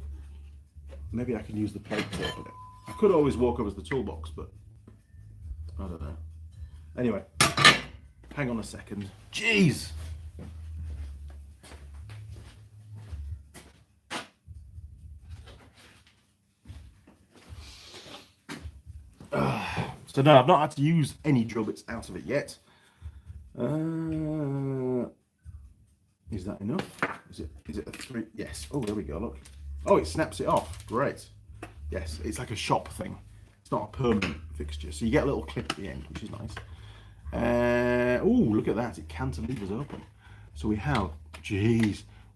Maybe I can use the plate to open it. I could always walk over to the toolbox, but I don't know. Anyway, hang on a second. Jeez! So no, I've not had to use any drill bits out of it yet. Is that enough? Is it a 3? Yes. Oh, there we go. Look. Oh, it snaps it off. Great. Yes, it's like a shop thing. It's not a permanent fixture, so you get a little clip at the end, which is nice. Oh, look at that! It cantilevers open. So we have,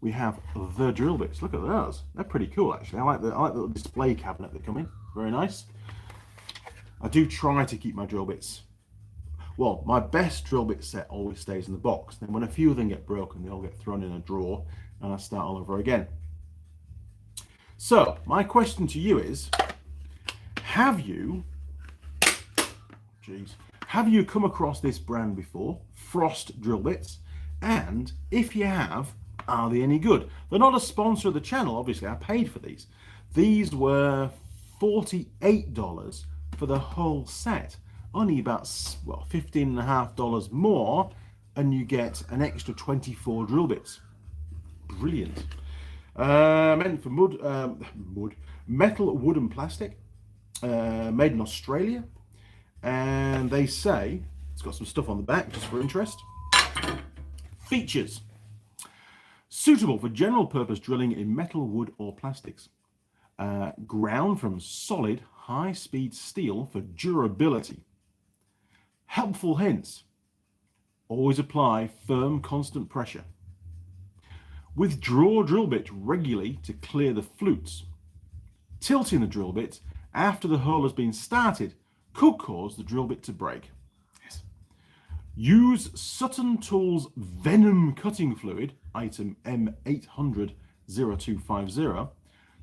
we have the drill bits. Look at those. They're pretty cool, actually. I like the little display cabinet they come in. Very nice. I do try to keep my drill bits. Well, my best drill bit set always stays in the box. Then when a few of them get broken, they all get thrown in a drawer, and I start all over again. So my question to you is, have you come across this brand before, Frost drill bits? And if you have, are they any good? They're not a sponsor of the channel, obviously. I paid for these. These were $48 for the whole set. Only about, well, $15.50 more, and you get an extra 24 drill bits. Brilliant. Meant for metal, wood and plastic. Made in Australia. And they say, it's got some stuff on the back just for interest. Features. Suitable for general purpose drilling in metal, wood or plastics. Ground from solid high-speed steel for durability. Helpful hints. Always apply firm, constant pressure. Withdraw drill bit regularly to clear the flutes. Tilting the drill bit after the hole has been started could cause the drill bit to break. Yes. Use Sutton Tools Venom Cutting Fluid, item M800-0250,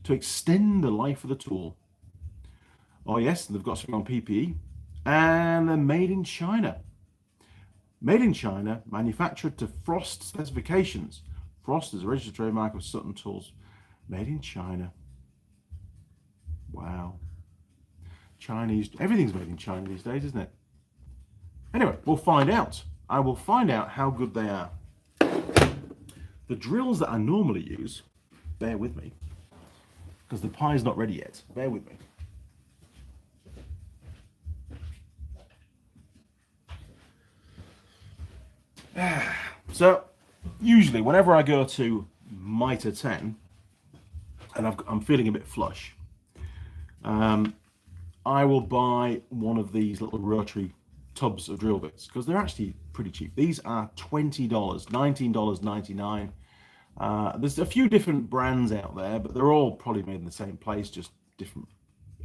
to extend the life of the tool. Oh yes, they've got something on PPE. And they're made in China. Made in China, manufactured to Frost specifications. Frost is a registered trademark of Sutton Tools. Made in China. Wow. Chinese, everything's made in China these days, isn't it? Anyway, we'll find out. I will find out how good they are. The drills that I normally use, bear with me, because the pie's not ready yet. Bear with me. So, usually, whenever I go to Mitre 10, and I'm feeling a bit flush, I will buy one of these little rotary tubs of drill bits, because they're actually pretty cheap. These are $20, $19.99. There's a few different brands out there, but they're all probably made in the same place, just different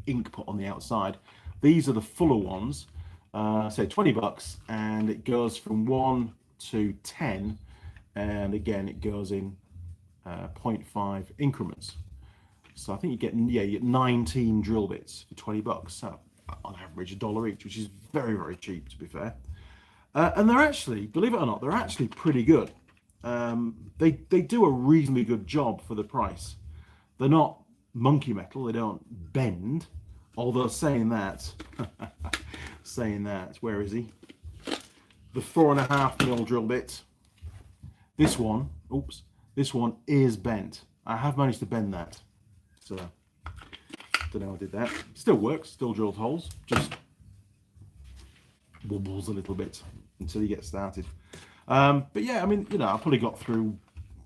ink put on the outside. These are the fuller ones, say $20, and it goes from 1 to 10, and again it goes in 0.5 increments. So I think you get 19 drill bits for $20. So on average $1 each, which is very, very cheap, to be fair. And they're actually, believe it or not, they're actually pretty good. They do a reasonably good job for the price. They're not monkey metal, they don't bend. Although saying that, where is he? The 4.5mm drill bit. This one is bent. I have managed to bend that. So, don't know how I did that. Still works, still drills holes, just wobbles a little bit until you get started. But yeah, I mean, you know, I've probably got through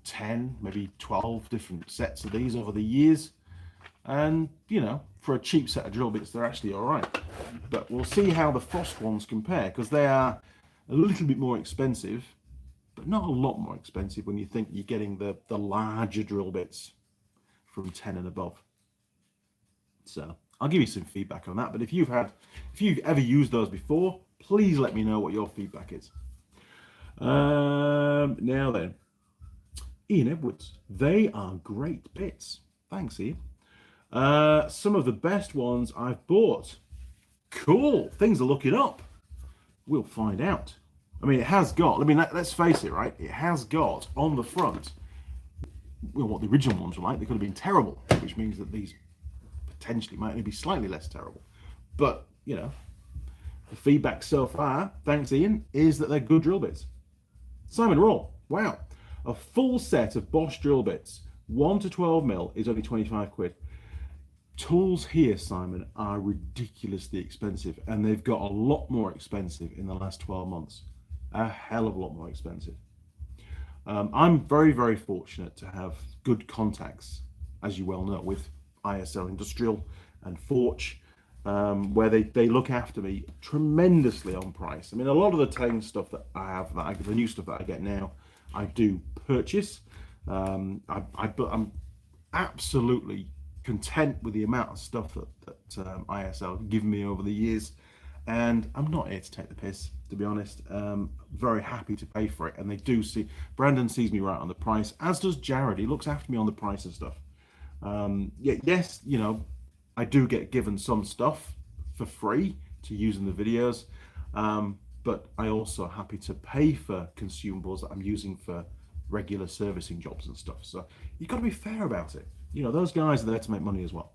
10, maybe 12 different sets of these over the years. And, you know, for a cheap set of drill bits, they're actually all right. But we'll see how the Frost ones compare, because they are a little bit more expensive, but not a lot more expensive when you think you're getting the larger drill bits from 10 and above. So I'll give you some feedback on that. But if you've ever used those before, please let me know what your feedback is. Now then, Ian Edwards, they are great bits. Thanks, Ian. Some of the best ones I've bought. Cool, things are looking up. We'll find out. I mean, it has got, I mean, let's face it, right? It has got on the front, well, what the original ones were like. They could have been terrible, which means that these potentially might only be slightly less terrible. But, you know, the feedback so far, thanks Ian, is that they're good drill bits. Simon Raw, wow. A full set of Bosch drill bits, 1 to 12mm, is only 25 quid. Tools here, Simon, are ridiculously expensive, and they've got a lot more expensive in the last 12 months. A hell of a lot more expensive. I'm very, very fortunate to have good contacts, as you well know, with ISL Industrial and Forge, where they look after me tremendously on price. I mean, a lot of the Tallying stuff that I have, the new stuff that I get now, I do purchase. I'm absolutely content with the amount of stuff that ISL have given me over the years, and I'm not here to take the piss, to be honest. Very happy to pay for it, and they do see, Brandon sees me right on the price, as does Jared. He looks after me on the price and stuff. Yes, you know, I do get given some stuff for free to use in the videos, but I also happy to pay for consumables that I'm using for regular servicing jobs and stuff. So you've got to be fair about it. You know, those guys are there to make money as well.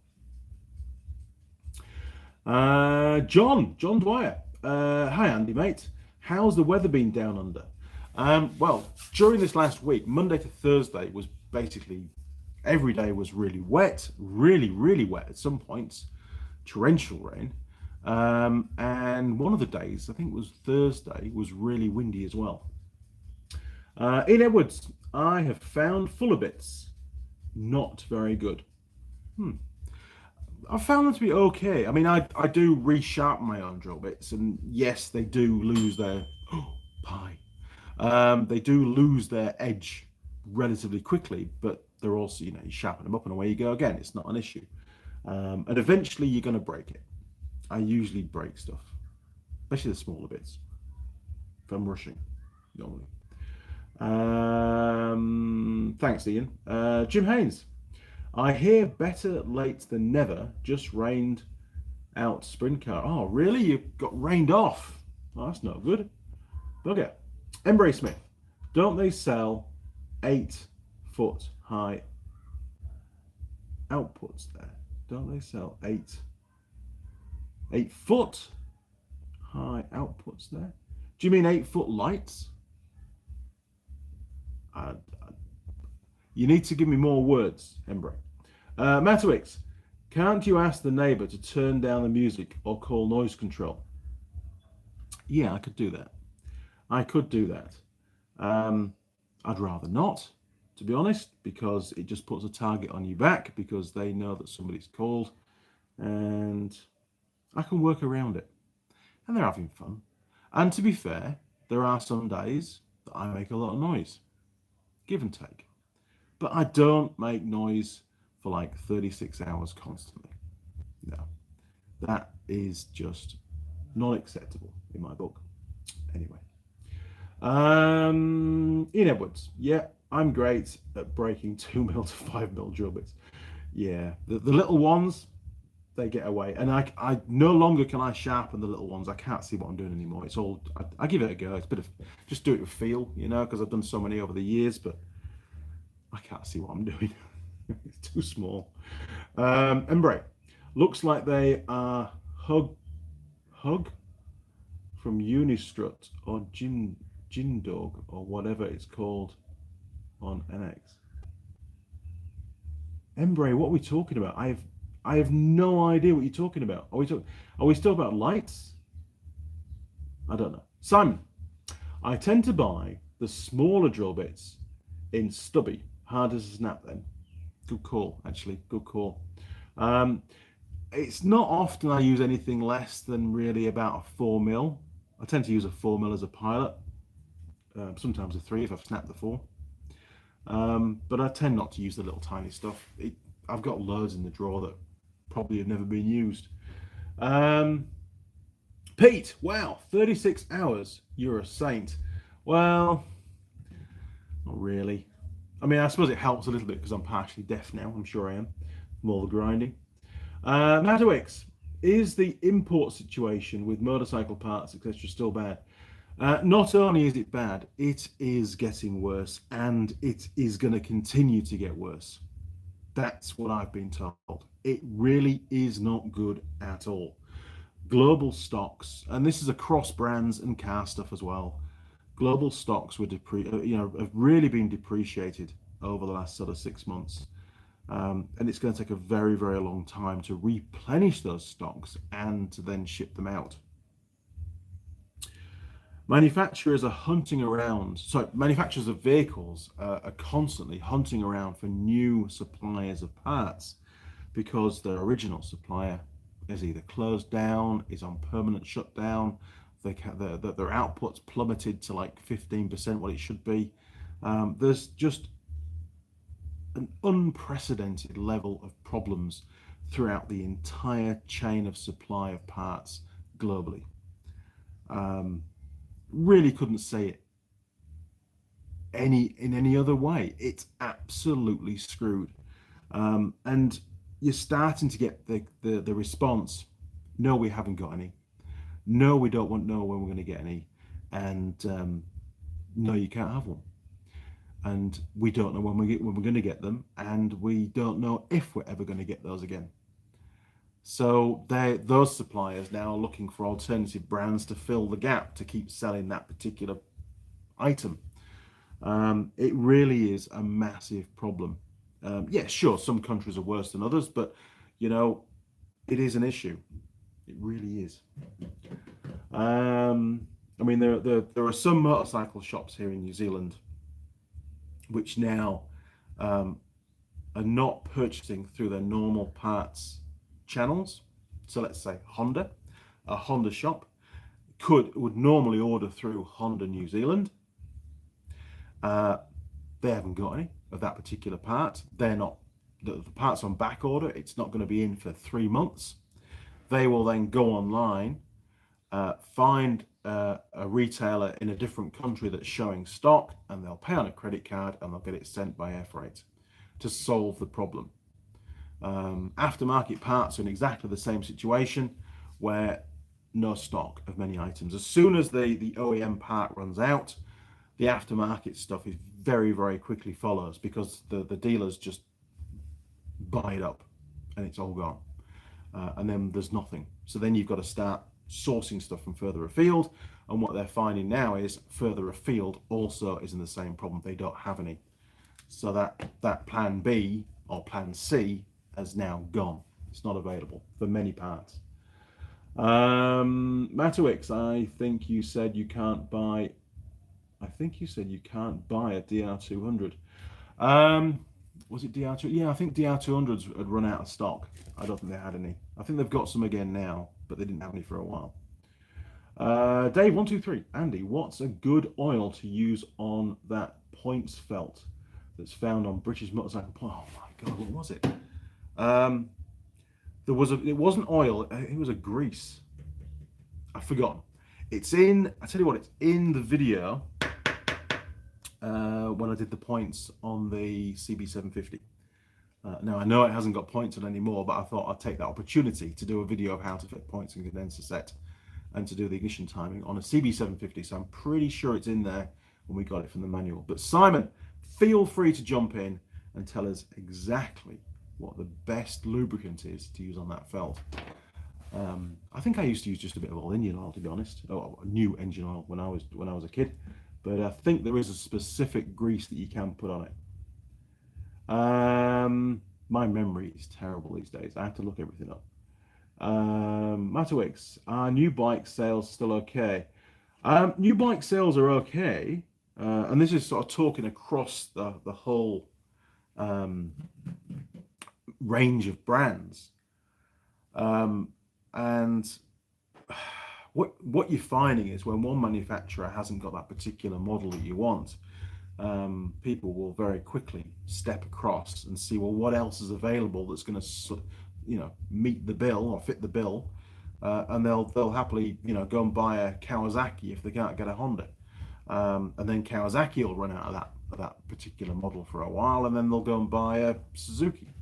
John Dwyer. Hi, Andy, mate. How's the weather been down under? Well, during this last week, Monday to Thursday was basically, every day was really wet, really, really wet at some points, torrential rain. And one of the days, I think it was Thursday, was really windy as well. In Edwards, I have found fuller bits. Not very good. I found them to be okay. I mean, I do resharpen my own drill bits, and yes, they do lose their they do lose their edge relatively quickly, but they're also, you know, you sharpen them up and away you go again. It's not an issue. And eventually you're going to break it. I usually break stuff, especially the smaller bits, if I'm rushing normally. Thanks, Ian. Jim Haynes. I hear better late than never. Just rained out sprint car. Oh, really? You got rained off? Oh, that's not good. Okay. Embrace Smith. Don't they sell 8-foot high outputs there? Don't they sell 8-foot high outputs there? Do you mean 8-foot lights? You need to give me more words, Embry. Matawix, can't you ask the neighbour to turn down the music or call noise control? Yeah, I could do that. I could do that. I'd rather not, to be honest, because it just puts a target on your back because they know that somebody's called, and I can work around it. And they're having fun. And to be fair, there are some days that I make a lot of noise, give and take. But I don't make noise for like 36 hours constantly. No, that is just not acceptable in my book. Anyway, Ian Edwards, yeah, I'm great at breaking 2mm to 5mm drill bits. Yeah, the little ones, they get away, and I no longer can I sharpen the little ones. I can't see what I'm doing anymore. It's all I give it a go. It's a bit of just do it with feel, you know, because I've done so many over the years, but I can't see what I'm doing. It's too small. Embroidered, looks like they are hug from Unistrut or Jindog or whatever it's called on NX. Embray, what are we talking about? I have no idea what you're talking about. Are we still about lights? I don't know. Simon, I tend to buy the smaller drill bits in stubby, harder to snap then. Good call, actually. Good call. It's not often I use anything less than really about a 4mm. I tend to use a 4mm as a pilot. Sometimes a 3 if I've snapped the 4. But I tend not to use the little tiny stuff. I've got loads in the drawer that probably have never been used. Pete, wow, 36 hours. You're a saint. Well, not really. I mean, I suppose it helps a little bit because I'm partially deaf now. I'm sure I am. More the grinding. Matawix, is the import situation with motorcycle parts, etc., still bad? Not only is it bad, it is getting worse, and it is going to continue to get worse. That's what I've been told. It really is not good at all. Global stocks, and this is across brands and car stuff as well. Global stocks were have really been depreciated over the last sort of 6 months. And it's going to take a very, very long time to replenish those stocks and to then ship them out. Manufacturers are hunting around, so manufacturers of vehicles are constantly hunting around for new suppliers of parts because their original supplier is either closed down, is on permanent shutdown, their output's plummeted to like 15% what it should be. There's just an unprecedented level of problems throughout the entire chain of supply of parts globally. Really couldn't say it in any other way. It's absolutely screwed. And you're starting to get the response, no, we haven't got any. No, we don't know when we're going to get any. And no, you can't have one. And we don't know when we're going to get them, and we don't know if we're ever going to get those again. So those suppliers now are looking for alternative brands to fill the gap to keep selling that particular item. It really is a massive problem. Yeah, sure, some countries are worse than others, but you know, it is an issue. It really is. I mean, there are some motorcycle shops here in New Zealand which now are not purchasing through their normal parts channels. So let's say a Honda shop would normally order through Honda New Zealand. They haven't got any of that particular part. They're not, the part's on back order. It's not going to be in for 3 months. They will then go online, find a retailer in a different country that's showing stock, and they'll pay on a credit card and they'll get it sent by air freight to solve the problem. Aftermarket parts are in exactly the same situation, where no stock of many items. As soon as the OEM part runs out, the aftermarket stuff is very, very quickly follows, because the dealers just buy it up and it's all gone. And then there's nothing. So then you've got to start sourcing stuff from further afield, and what they're finding now is further afield also is in the same problem. They don't have any. So that plan B or plan C has now gone. It's not available for many parts. Matowix, I think you said you can't buy a DR200. Was it DR2? Yeah, I think DR200s had run out of stock. I don't think they had any. I think they've got some again now, but they didn't have any for a while. Dave123, Andy, what's a good oil to use on that points felt that's found on British motorcycle? Oh my God, what was it? It wasn't oil. It was a grease. I've forgotten. It's in. I tell you what, it's in the video when I did the points on the CB750. Now I know it hasn't got points on anymore, but I thought I'd take that opportunity to do a video of how to fit points and condenser set, and to do the ignition timing on a CB750. So I'm pretty sure it's in there when we got it from the manual. But Simon, feel free to jump in and tell us exactly what the best lubricant is to use on that felt. I think I used to use just a bit of old engine oil, to be honest, or new engine oil when I was a kid. But I think there is a specific grease that you can put on it. My memory is terrible these days. I have to look everything up. Matowix, are new bike sales still okay? New bike sales are okay, and this is sort of talking across the whole range of brands. And what you're finding is when one manufacturer hasn't got that particular model that you want, people will very quickly step across and see, well, what else is available that's going to, meet the bill or fit the bill, and they'll happily, go and buy a Kawasaki if they can't get a Honda, and then Kawasaki will run out of that particular model for a while, and then they'll go and buy a Suzuki.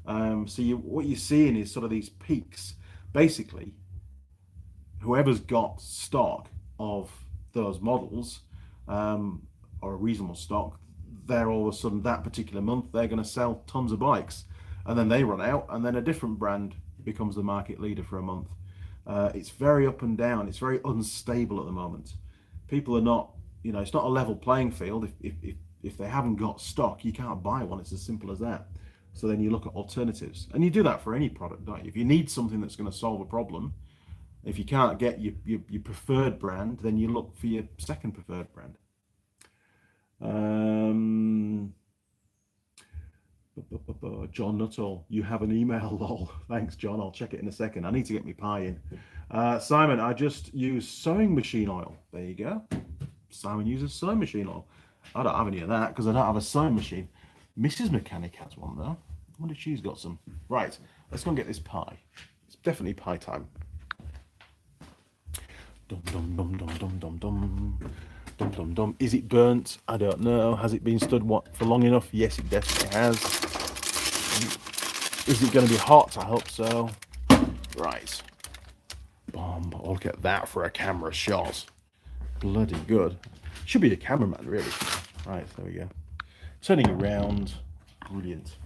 So what you're seeing is sort of these peaks. Basically, whoever's got stock of those models, or a reasonable stock, they're all of a sudden that particular month they're going to sell tons of bikes, and then they run out, and then a different brand becomes the market leader for a month. It's very up and down. It's very unstable at the moment. People are not, it's not a level playing field. If they haven't got stock, you can't buy one. It's as simple as that. So then you look at alternatives, and you do that for any product, don't you? If you need something that's going to solve a problem, if you can't get your preferred brand, then you look for your second preferred brand. John Nuttall, you have an email, lol. Thanks, John. I'll check it in a second. I need to get my pie in. Simon, I just use sewing machine oil. There you go. Simon uses sewing machine oil. I don't have any of that because I don't have a sewing machine. Mrs. Mechanic has one though. I wonder if she's got some. Right, let's go and get this pie. It's definitely pie time. Dum dum dum dum dum dum dum dum dum dum. Is it burnt? I don't know. Has it been stood for long enough? Yes, it definitely has. Is it going to be hot? I hope so. Right. Bomb. Oh, look at that for a camera shot. Bloody good. Should be a cameraman, really. Right, there we go. Turning around. Brilliant.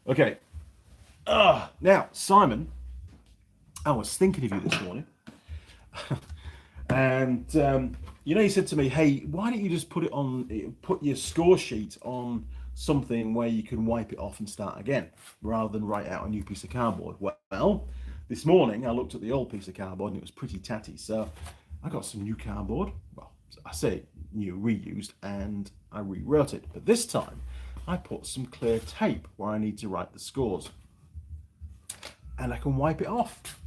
Okay. Now, Simon, I was thinking of you this morning. And, you said to me, hey, why don't you just put your score sheet on something where you can wipe it off and start again, rather than write out a new piece of cardboard. Well, this morning I looked at the old piece of cardboard and it was pretty tatty. So I got some new cardboard. Well, I say new, reused, and I rewrote it. But this time I put some clear tape where I need to write the scores. And I can wipe it off.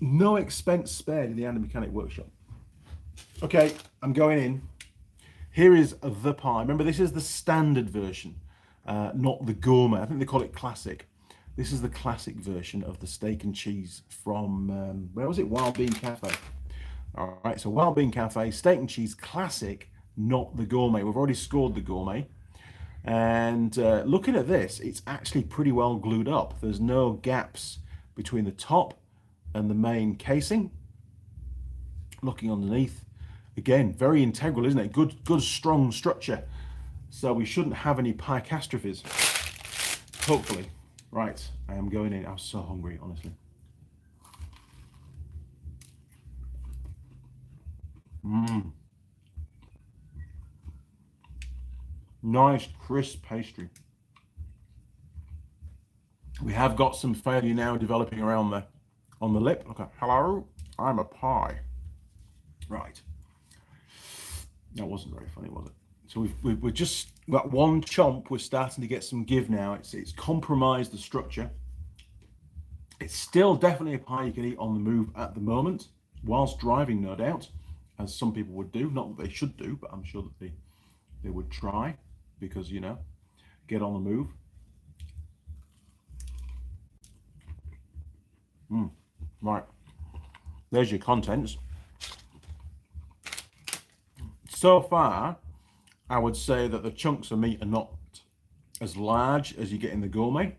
No expense spared in the Andy Mechanic workshop. Okay, I'm going in. Here is the pie. Remember, this is the standard version, not the gourmet. I think they call it classic. This is the classic version of the steak and cheese from, where was it? Wild Bean Cafe. All right, so Wild Bean Cafe, steak and cheese classic, not the gourmet. We've already scored the gourmet. And looking at this, it's actually pretty well glued up. There's no gaps between the top and the main casing. Looking underneath, again, very integral, isn't it? Good strong structure. So we shouldn't have any pie catastrophes, hopefully. Right, I am going in. I'm so hungry, honestly. Nice crisp pastry. We have got some failure now developing around the on the lip. Okay, hello, I'm a pie. Right. That wasn't very funny, was it? So we're just got one chomp. We're starting to get some give now. It's compromised the structure. It's still definitely a pie you can eat on the move at the moment, whilst driving, no doubt, as some people would do. Not that they should do, but I'm sure that they would try, because, you know, get on the move. Right, there's your contents. So far, I would say that the chunks of meat are not as large as you get in the gourmet.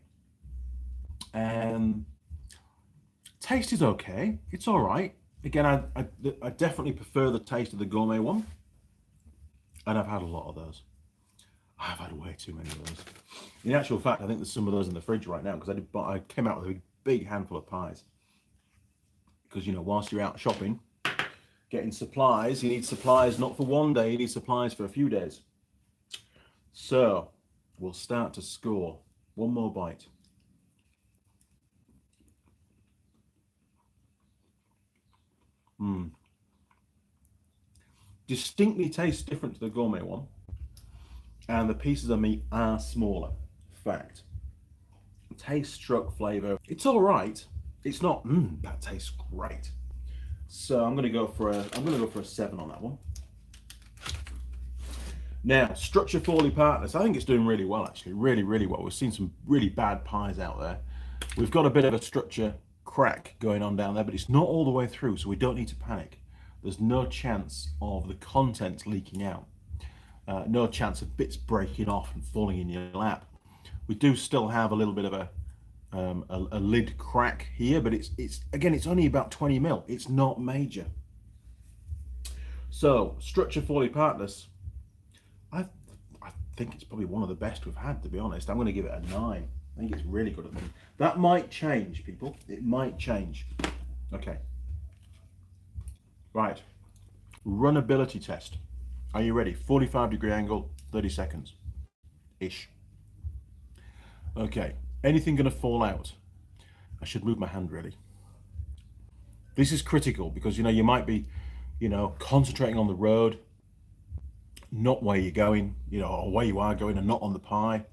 And taste is okay. It's all right. Again, I definitely prefer the taste of the gourmet one. And I've had a lot of those. I've had way too many of those. In actual fact, I think there's some of those in the fridge right now, because I came out with a big handful of pies. Because, you know, whilst you're out shopping, getting supplies, you need supplies not for one day, you need supplies for a few days. So we'll start to score. One more bite. Distinctly tastes different to the gourmet one, and the pieces of meat are smaller. Fact. Taste, stroke, flavour. It's all right. It's not. That tastes great. So I'm going to go for a 7 on that one. Now, Structure Foley Partners. I think it's doing really well, actually. Really, really well. We've seen some really bad pies out there. We've got a bit of a structure crack going on down there, but it's not all the way through, so we don't need to panic. There's no chance of the contents leaking out. No chance of bits breaking off and falling in your lap. We do still have a little bit of a lid crack here, but it's again, it's only about 20 mil. It's not major. So Structure Foley Partners, I think it's probably one of the best we've had, to be honest. I'm going to give it a 9. I think it's really good at the moment. That might change, people. It might change. Okay. Right. Runnability test. Are you ready? 45-degree angle, 30 seconds. Ish. Okay. Anything going to fall out? I should move my hand, really. This is critical because, you know, you might be, you know, concentrating on the road, not where you're going, you know, or where you are going and not on the pie.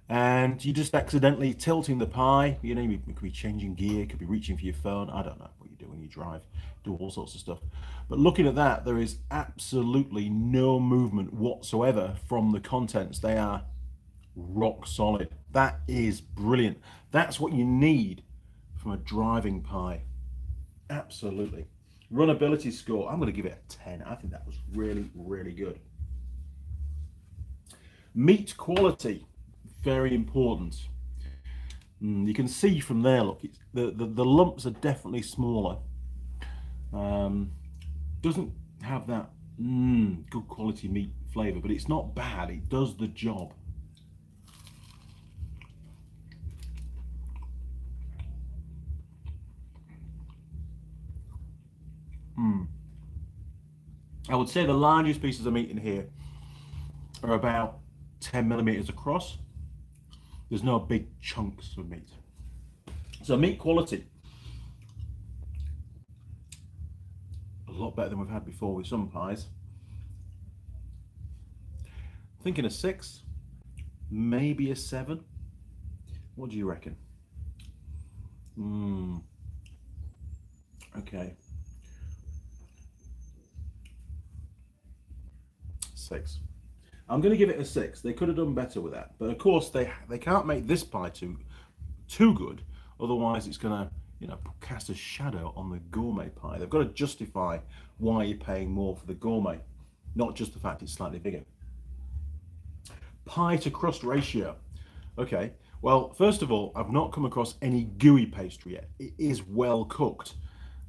And you just accidentally tilting the pie. You know, you could be changing gear, could be reaching for your phone. I don't know what you do when you drive, do all sorts of stuff. But looking at that, there is absolutely no movement whatsoever from the contents. They are rock solid. That is brilliant. That's what you need from a driving pie. Absolutely. Runnability score, I'm going to give it a 10. I think that was really, really good. Meat quality, very important. You can see from there, look, it's, the lumps are definitely smaller. Doesn't have that good quality meat flavour, but it's not bad. It does the job. I would say the largest pieces of meat in here are about 10 millimeters across. There's no big chunks of meat. So meat quality, a lot better than we've had before with some pies. Thinking a 6, maybe a 7. What do you reckon? Okay. 6. I'm going to give it a 6. They could have done better with that, but of course they can't make this pie too good, otherwise it's going to, you know, cast a shadow on the gourmet pie. They've got to justify why you're paying more for the gourmet, not just the fact it's slightly bigger. Pie to crust ratio. Okay, well, first of all, I've not come across any gooey pastry yet. It is well cooked.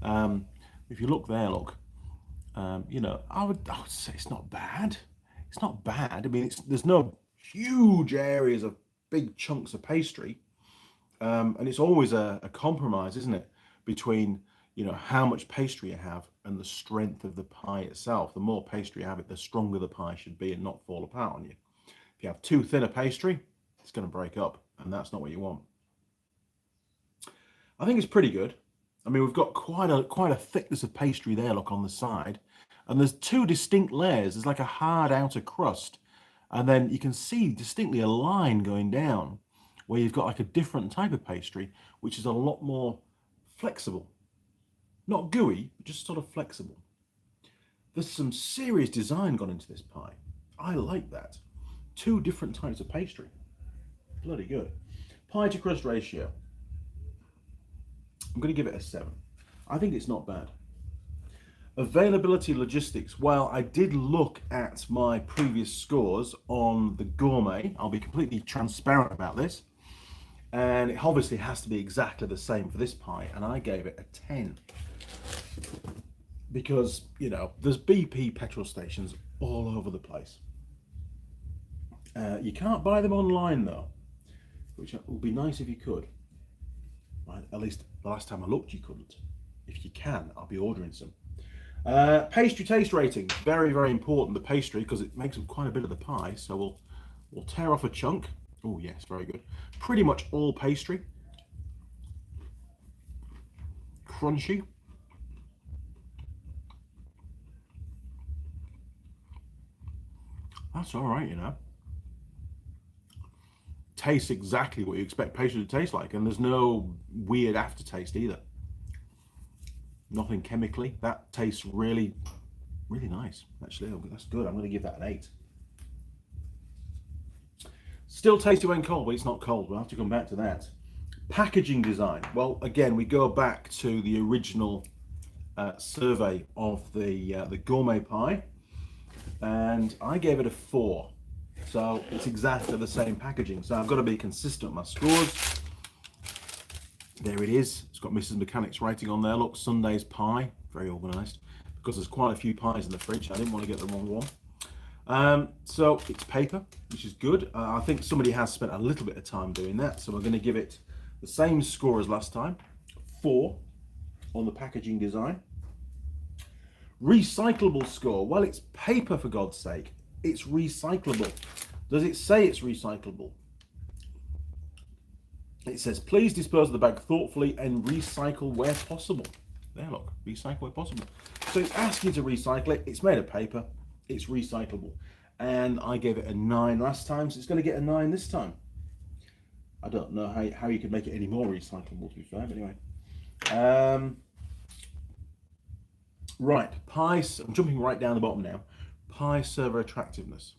If you look there, look, you know, I would say it's not bad. It's not bad. I mean, there's no huge areas of big chunks of pastry, and it's always a compromise, isn't it, between, you know, how much pastry you have and the strength of the pie itself. The more pastry you have, the stronger the pie should be and not fall apart on you. If you have too thin a pastry, it's going to break up, and that's not what you want. I think it's pretty good. I mean, we've got quite a thickness of pastry there, look, on the side. And there's two distinct layers. There's like a hard outer crust. And then you can see distinctly a line going down where you've got like a different type of pastry, which is a lot more flexible. Not gooey, but just sort of flexible. There's some serious design gone into this pie. I like that. Two different types of pastry. Bloody good. Pie to crust ratio. I'm going to give it a 7. I think it's not bad. Availability logistics. Well, I did look at my previous scores on the gourmet. I'll be completely transparent about this. And it obviously has to be exactly the same for this pie. And I gave it a 10. Because, you know, there's BP petrol stations all over the place. You can't buy them online though, which would be nice if you could. Right? At least the last time I looked, you couldn't. If you can, I'll be ordering some. Pastry taste rating, very, very important, the pastry, because it makes up quite a bit of the pie. So we'll tear off a chunk. Oh yes, very good. Pretty much all pastry. Crunchy. That's all right, you know. Tastes exactly what you expect pastry to taste like, and there's no weird aftertaste either. Nothing chemically. That tastes really, really nice. Actually, that's good. I'm going to give that an 8. Still tasty when cold, but it's not cold. We'll have to come back to that. Packaging design. Well, again, we go back to the original survey of the gourmet pie, and I gave it a 4. So it's exactly the same packaging. So I've got to be consistent with my scores. There it is. It's got Mrs. Mechanic's writing on there. Look, Sunday's pie. Very organised. Because there's quite a few pies in the fridge. I didn't want to get the wrong one. So it's paper, which is good. I think somebody has spent a little bit of time doing that. So we're going to give it the same score as last time. 4 on the packaging design. Recyclable score. Well, it's paper, for God's sake. It's recyclable. Does it say it's recyclable? It says, please dispose of the bag thoughtfully and recycle where possible. There, look, recycle where possible. So it's asking you to recycle it. It's made of paper. It's recyclable. And I gave it a 9 last time, so it's going to get a 9 this time. I don't know how you could make it any more recyclable, to be fair, but anyway. Right, pie, I'm jumping right down the bottom now. Pie server attractiveness.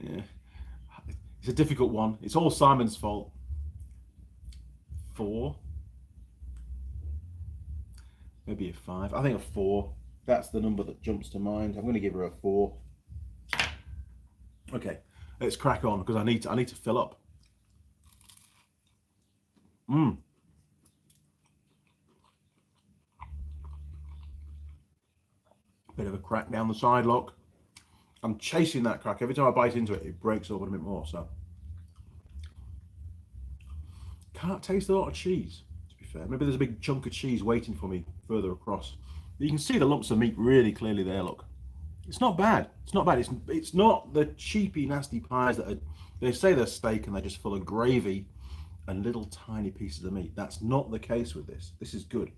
Yeah, it's a difficult one. It's all Simon's fault. 4, maybe a 5. I think a 4. That's the number that jumps to mind. I'm going to give her a 4. Okay, let's crack on because I need to fill up. Bit of a crack down the side, look. I'm chasing that crack. Every time I bite into it, it breaks open a bit more, so. Can't taste a lot of cheese, to be fair. Maybe there's a big chunk of cheese waiting for me further across. But you can see the lumps of meat really clearly there, look. It's not bad. It's not bad. It's not the cheapy, nasty pies that they say they're steak and they're just full of gravy and little tiny pieces of meat. That's not the case with this. This is good.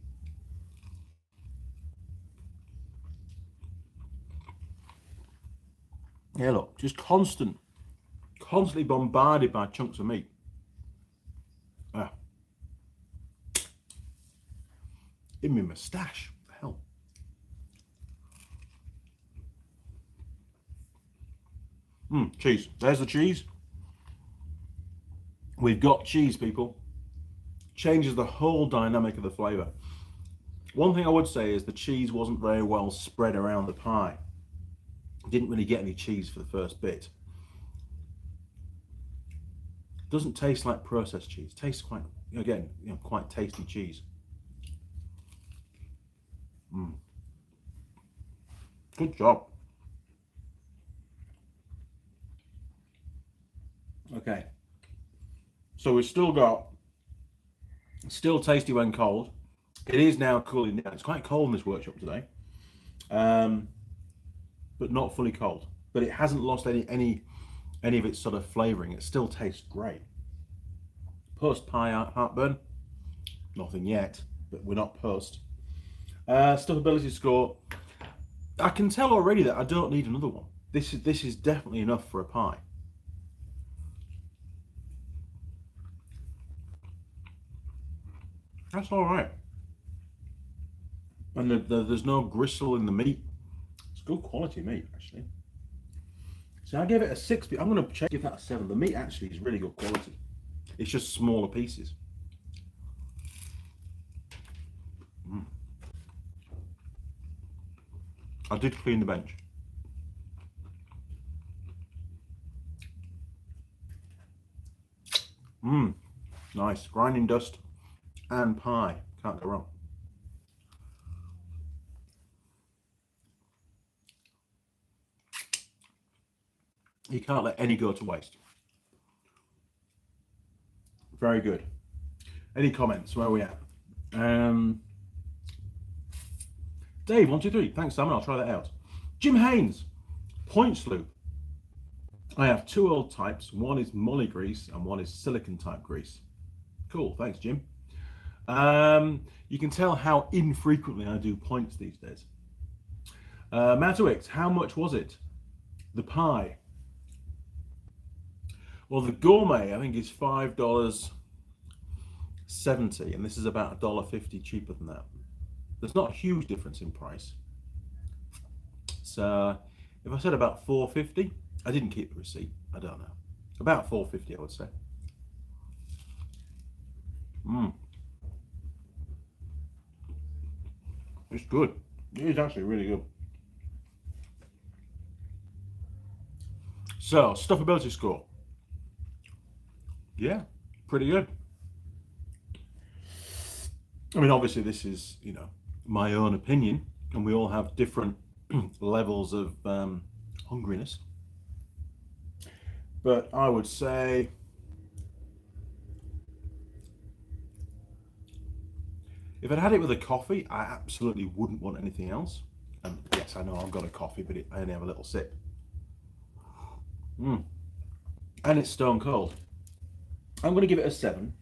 Yeah, look, just constantly bombarded by chunks of meat. In my moustache. What the hell? Cheese. There's the cheese. We've got cheese, people. Changes the whole dynamic of the flavour. One thing I would say is the cheese wasn't very well spread around the pie. Didn't really get any cheese for the first bit. Doesn't taste like processed cheese. Tastes quite, again, quite tasty cheese. Good job. Okay. So we've still got, still tasty when cold. It is now cooling down. It's quite cold in this workshop today. But not fully cold. but it hasn't lost any of its sort of flavoring. It still tastes great. Post pie heartburn, nothing yet, but we're not post. Stuffability score, I can tell already that I don't need another one. This is definitely enough for a pie. That's all right. And there's no gristle in the meat. It's good quality meat, actually. So I gave it a 6. I'm going to check if that's a 7. The meat actually is really good quality. It's just smaller pieces. I did clean the bench. Nice. Grinding dust and pie. Can't go wrong. You can't let any go to waste. Very good. Any comments? Where are we at? Dave, 123. Thanks, Simon. I'll try that out. Jim Haynes, points loop. I have 2 old types. One is moly grease and one is silicon type grease. Cool. Thanks, Jim. You can tell how infrequently I do points these days. Matowix, how much was it? The pie. Well, the gourmet, I think, is $5.70, and this is about $1.50 cheaper than that. There's not a huge difference in price. So if I said about $4.50, I didn't keep the receipt. I don't know. About $4.50, I would say. It's good. It is actually really good. So, stuffability score. Yeah, pretty good. I mean, obviously this is, my own opinion, and we all have different levels of hungriness. But I would say if I'd had it with a coffee, I absolutely wouldn't want anything else. And yes, I know I've got a coffee, but I only have a little sip. And it's stone cold. I'm going to give it a 7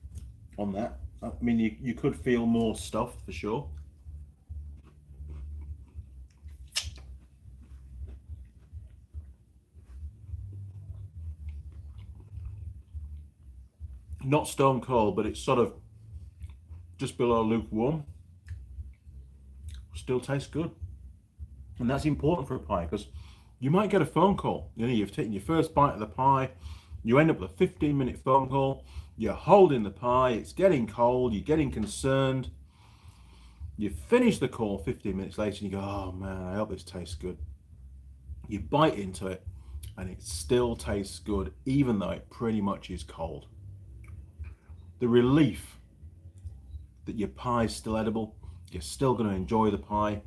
on that. I mean, you could feel more stuff for sure. Not stone cold, but it's sort of just below lukewarm. Still tastes good. And that's important for a pie, because you might get a phone call. You've taken your first bite of the pie, you end up with a 15-minute phone call, you're holding the pie, it's getting cold, you're getting concerned. You finish the call 15 minutes later and you go, oh man, I hope this tastes good. You bite into it and it still tastes good, even though it pretty much is cold. The relief that your pie is still edible, you're still going to enjoy the pie,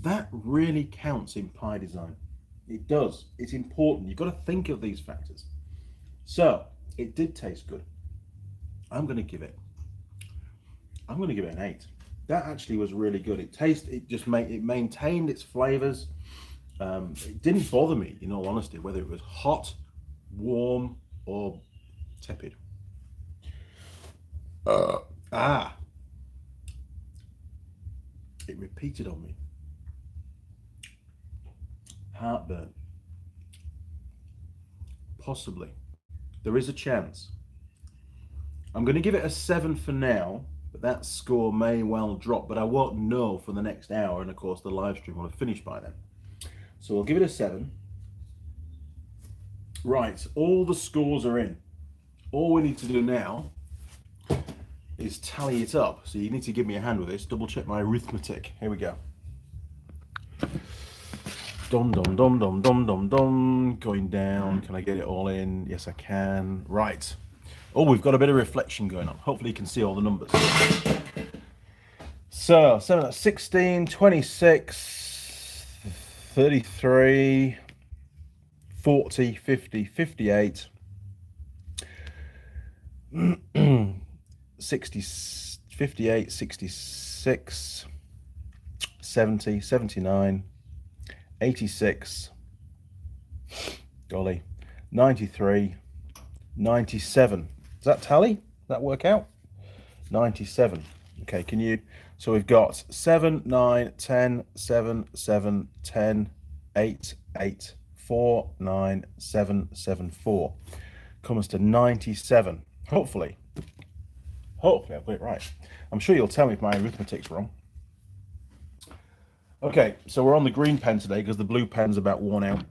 that really counts in pie design. It does. It's important. You've got to think of these factors. So it did taste good. I'm going to give it an 8. That actually was really good. It maintained its flavors. It didn't bother me, in all honesty, whether it was hot, warm, or tepid. It repeated on me. Heartburn. Possibly. There is a chance. I'm going to give it a 7 for now, but that score may well drop, but I won't know for the next hour, and of course the live stream will have finished by then. So we'll give it a 7. Right, all the scores are in. All we need to do now is tally it up. So you need to give me a hand with this, double check my arithmetic. Here we go. Dum dum dum dum dum dum dum. Going down. Can I get it all in? Yes, I can. Right. Oh, we've got a bit of reflection going on. Hopefully you can see all the numbers. So 7, that's 16, 26, 33, 40, 50, 58, 60, 58, 66, 70, 79, 86, golly, 93, 97. Does that tally? Does that work out? 97. Okay, can you? So we've got 7, 9, 10, 7, 7, 10, 8, 8, 4, 9, 7, 7, 4. Comes to 97. Hopefully I've got it right. I'm sure you'll tell me if my arithmetic's wrong. Okay, so we're on the green pen today because the blue pen's about worn out.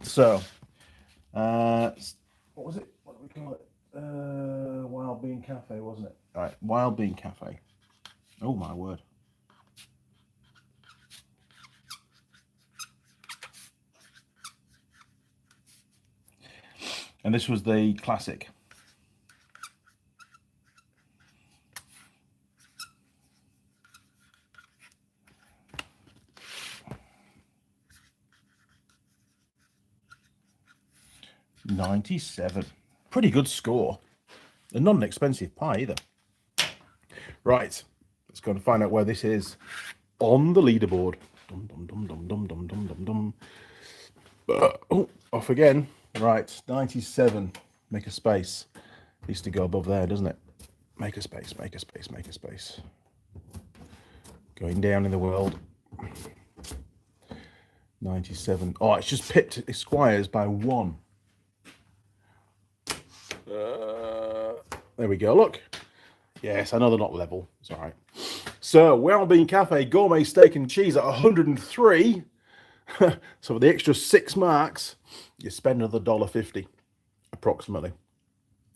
So, what was it? What do we call it? Wild Bean Cafe, wasn't it? All right, Wild Bean Cafe. Oh my word. And this was the classic. $97. Pretty good score. And not an expensive pie either. Right, let's go and find out where this is on the leaderboard. Dum, dum, dum, dum, dum, dum, dum, dum, dum. Oh, off again. Right, 97. Make a space. Needs to go above there, doesn't it? Make a space, make a space, make a space. Going down in the world. 97. Oh, it's just pipped Esquires by 1. There we go, look. Yes, I know they're not level. It's all right. So, Wild Bean Cafe Gourmet Steak and Cheese at 103. So, for the extra 6 marks, you spend another $1.50, approximately.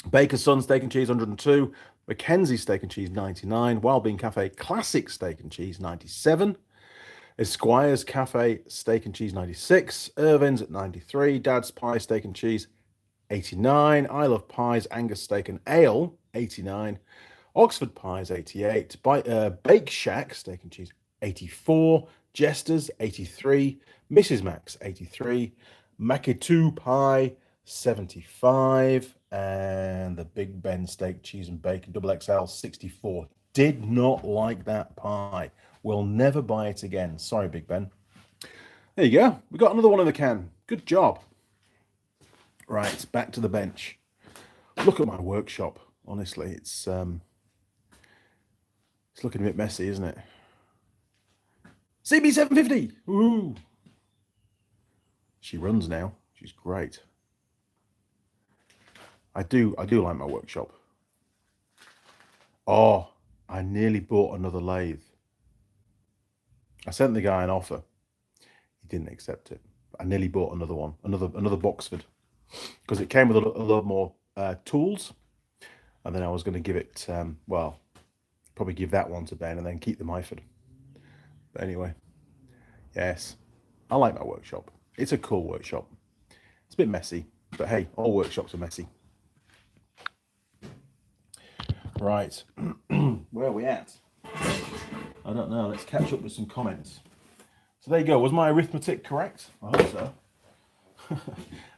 Baker's Son Steak and Cheese, 102. Mackenzie Steak and Cheese, 99. Wild Bean Cafe Classic Steak and Cheese, 97. Esquire's Cafe Steak and Cheese, 96. Irvin's at 93. Dad's Pie Steak and Cheese, 89. I Love Pies Angus Steak and Ale, 89. Oxford Pies, 88. Bake Shack Steak and Cheese, 84. Jester's, 83. Mrs. Max, 83. Makitu Pie, 75. And the Big Ben Steak, Cheese and Bacon, XXL, 64. Did not like that pie. Will never buy it again. Sorry, Big Ben. There you go. We got another one in the can. Good job. Right, back to the bench. Look at my workshop. Honestly, it's looking a bit messy, isn't it? CB750. Woohoo! She runs now. She's great. I do like my workshop. Oh, I nearly bought another lathe. I sent the guy an offer. He didn't accept it. I nearly bought another one, another Boxford, because it came with a lot more tools. And then I was going to give it, well, probably give that one to Ben and then keep the Myford. But anyway, yes, I like my workshop. It's a cool workshop. It's a bit messy, but hey, all workshops are messy. Right, where are we at? I don't know. Let's catch up with some comments. So there you go. Was my arithmetic correct? I hope so.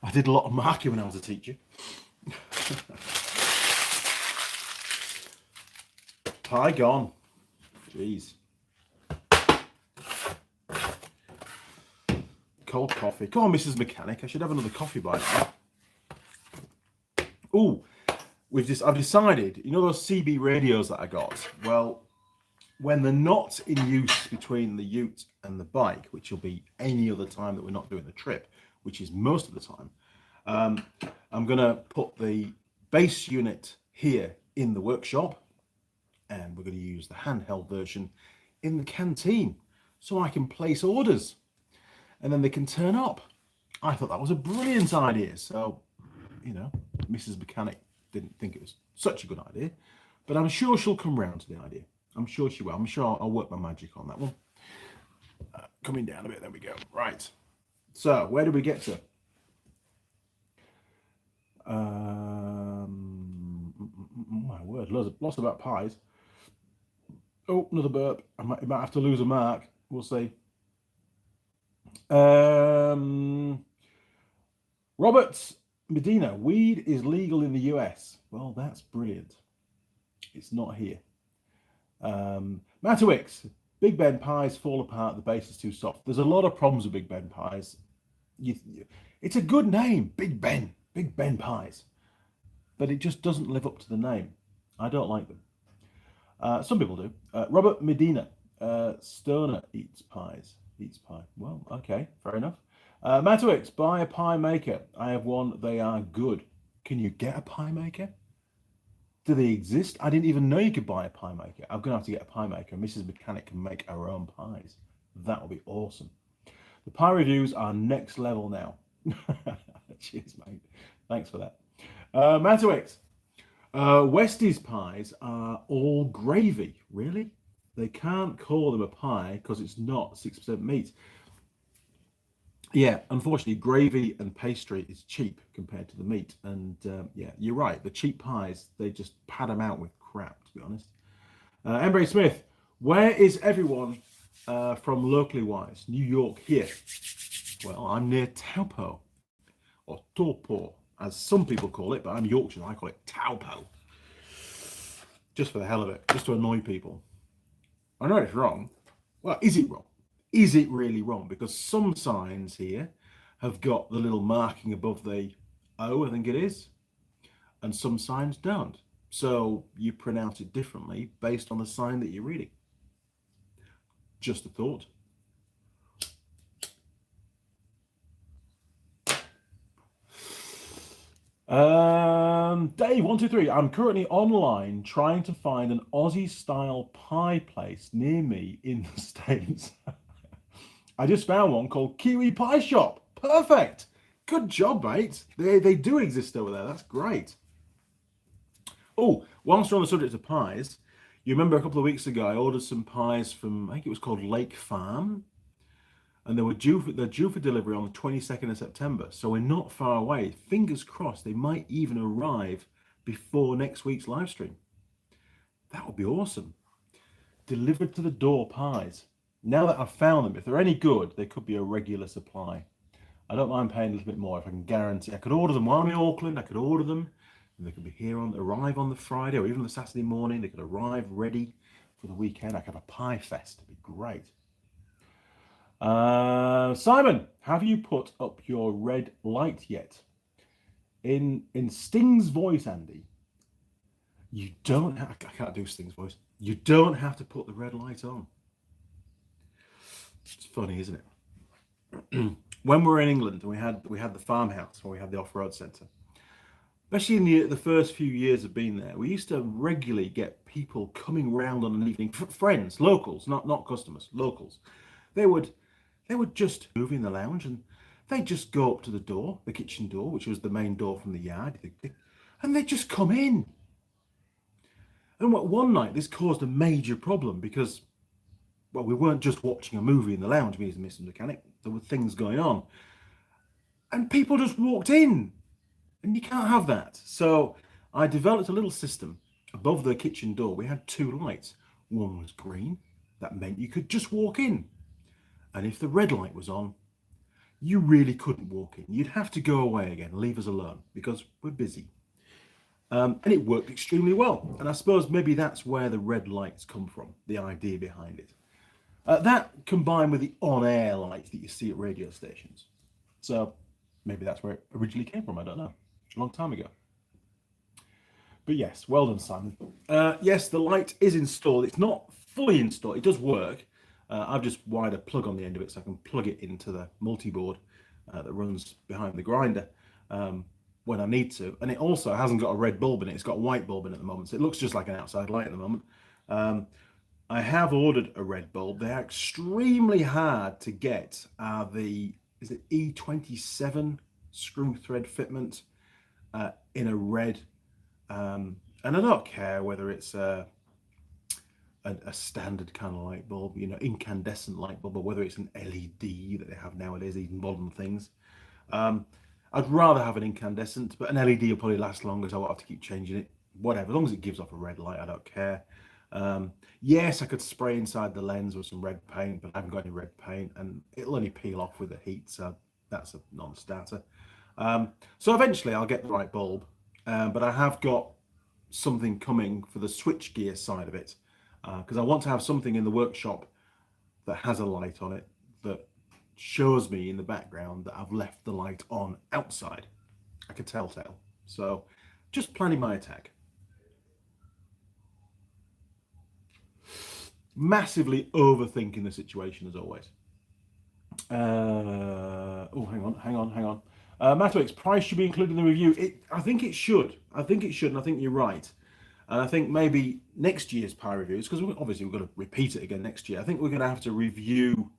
I did a lot of marking when I was a teacher. Pie gone. Jeez. Cold coffee. Come on, Mrs. Mechanic. I should have another coffee by now. Ooh, I've decided, you know those CB radios that I got? Well, when they're not in use between the ute and the bike, which will be any other time that we're not doing the trip, which is most of the time, I'm going to put the base unit here in the workshop, and we're going to use the handheld version in the canteen so I can place orders and then they can turn up. I thought that was a brilliant idea. So, you know, Mrs. Mechanic didn't think it was such a good idea, but I'm sure she'll come round to the idea. I'm sure she will. I'm sure I'll work my magic on that one. Coming down a bit, there we go. Right. So, where did we get to? My word, lots about pies. Oh, another burp. I might have to lose a mark. We'll see. Robert Medina, weed is legal in the US. Well, that's brilliant. It's not here. Matawix, Big Ben pies fall apart. The base is too soft. There's a lot of problems with Big Ben pies. It's a good name, Big Ben pies, but it just doesn't live up to the name. I don't like them. Some people do. Robert Medina, Stoner eats pies. Eats pie. Well, okay, fair enough. Matowix, buy a pie maker. I have one. They are good. Can you get a pie maker? Do they exist? I didn't even know you could buy a pie maker. I'm going to have to get a pie maker. Mrs. Mechanic can make our own pies. That will be awesome. The pie reviews are next level now. Cheers, mate. Thanks for that. Matowix, Westie's pies are all gravy. Really? They can't call them a pie because it's not 6% meat. Yeah, unfortunately, gravy and pastry is cheap compared to the meat. And yeah, you're right. The cheap pies, they just pad them out with crap, to be honest. Embry Smith, where is everyone from locally wise? New York here. Well, I'm near Taupo, or Taupo, as some people call it, but I'm Yorkshire, I call it Taupo. Just for the hell of it, just to annoy people. I know it's wrong. Well, is it wrong? Is it really wrong? Because some signs here have got the little marking above the O, I think it is, and some signs don't. So you pronounce it differently based on the sign that you're reading. Just a thought. Dave, 123. I'm currently online trying to find an Aussie style pie place near me in the States. I just found one called Kiwi Pie Shop. Perfect. Good job, mate. They do exist over there. That's great. Oh, whilst we're on the subject of pies, you remember a couple of weeks ago I ordered some pies from, I think it was called Lake Farm, and they're due for delivery on the 22nd of September. So we're not far away. Fingers crossed they might even arrive before next week's live stream. That would be awesome. Delivered to the door pies. Now that I've found them, if they're any good, they could be a regular supply. I don't mind paying a little bit more if I can guarantee. I could order them while I'm in Auckland. I could order them, and they could be here arrive on the Friday or even the Saturday morning. They could arrive ready for the weekend. I could have a pie fest. It'd be great. Simon, have you put up your red light yet? In Sting's voice, Andy, you don't have. I can't do Sting's voice. You don't have to put the red light on. It's funny, isn't it? When we were in England, we had the farmhouse where we had the off-road centre. Especially in the first few years of being there, we used to regularly get people coming round on an evening, friends, locals, not customers, locals. They would just move in the lounge and they'd just go up to the door, the kitchen door, which was the main door from the yard, and they'd just come in. And one night this caused a major problem because, well, we weren't just watching a movie in the lounge, me as a Mr. Mechanic. There were things going on. And people just walked in. And you can't have that. So I developed a little system above the kitchen door. We had two lights. One was green. That meant you could just walk in. And if the red light was on, you really couldn't walk in. You'd have to go away again, leave us alone, because we're busy. And it worked extremely well. And I suppose maybe that's where the red lights come from, the idea behind it. That combined with the on-air lights that you see at radio stations. So maybe that's where it originally came from, I don't know. A long time ago. But yes, well done, Simon. Yes, the light is installed. It's not fully installed. It does work. I've just wired a plug on the end of it so I can plug it into the multi-board that runs behind the grinder when I need to. And it also hasn't got a red bulb in it. It's got a white bulb in it at the moment. So it looks just like an outside light at the moment. I have ordered a red bulb. They're extremely hard to get. Is it E27 screw thread fitment in a red? And I don't care whether it's a standard kind of light bulb, incandescent light bulb, or whether it's an LED that they have nowadays, these modern things. I'd rather have an incandescent, but an LED will probably last longer, so I won't have to keep changing it. Whatever, as long as it gives off a red light, I don't care. Yes, I could spray inside the lens with some red paint, but I haven't got any red paint, and it'll only peel off with the heat, so that's a non-starter. So eventually I'll get the right bulb, but I have got something coming for the switchgear side of it, because I want to have something in the workshop that has a light on it that shows me in the background that I've left the light on outside, like a telltale. So just planning my attack. Massively overthinking the situation as always. Oh, hang on. Matwix, price should be included in the review. I think it should. And I think you're right. And I think maybe next year's pie reviews, because obviously we're going to repeat it again next year. I think we're going to have to review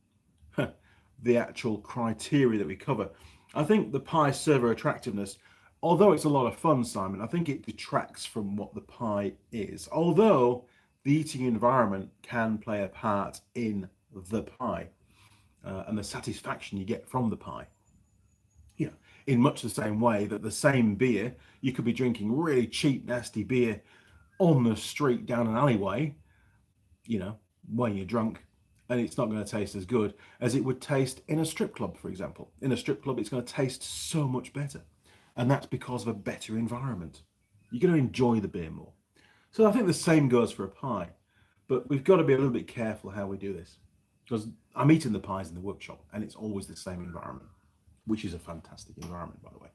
the actual criteria that we cover. I think the pie server attractiveness, although it's a lot of fun, Simon, I think it detracts from what the pie is. Although the eating environment can play a part in the pie and the satisfaction you get from the pie. You know, in much the same way that the same beer, you could be drinking really cheap, nasty beer on the street down an alleyway, you know, when you're drunk, and it's not going to taste as good as it would taste in a strip club, for example. In a strip club, it's going to taste so much better. And that's because of a better environment. You're going to enjoy the beer more. So I think the same goes for a pie. But we've got to be a little bit careful how we do this. Because I'm eating the pies in the workshop, and it's always the same environment, which is a fantastic environment, by the way.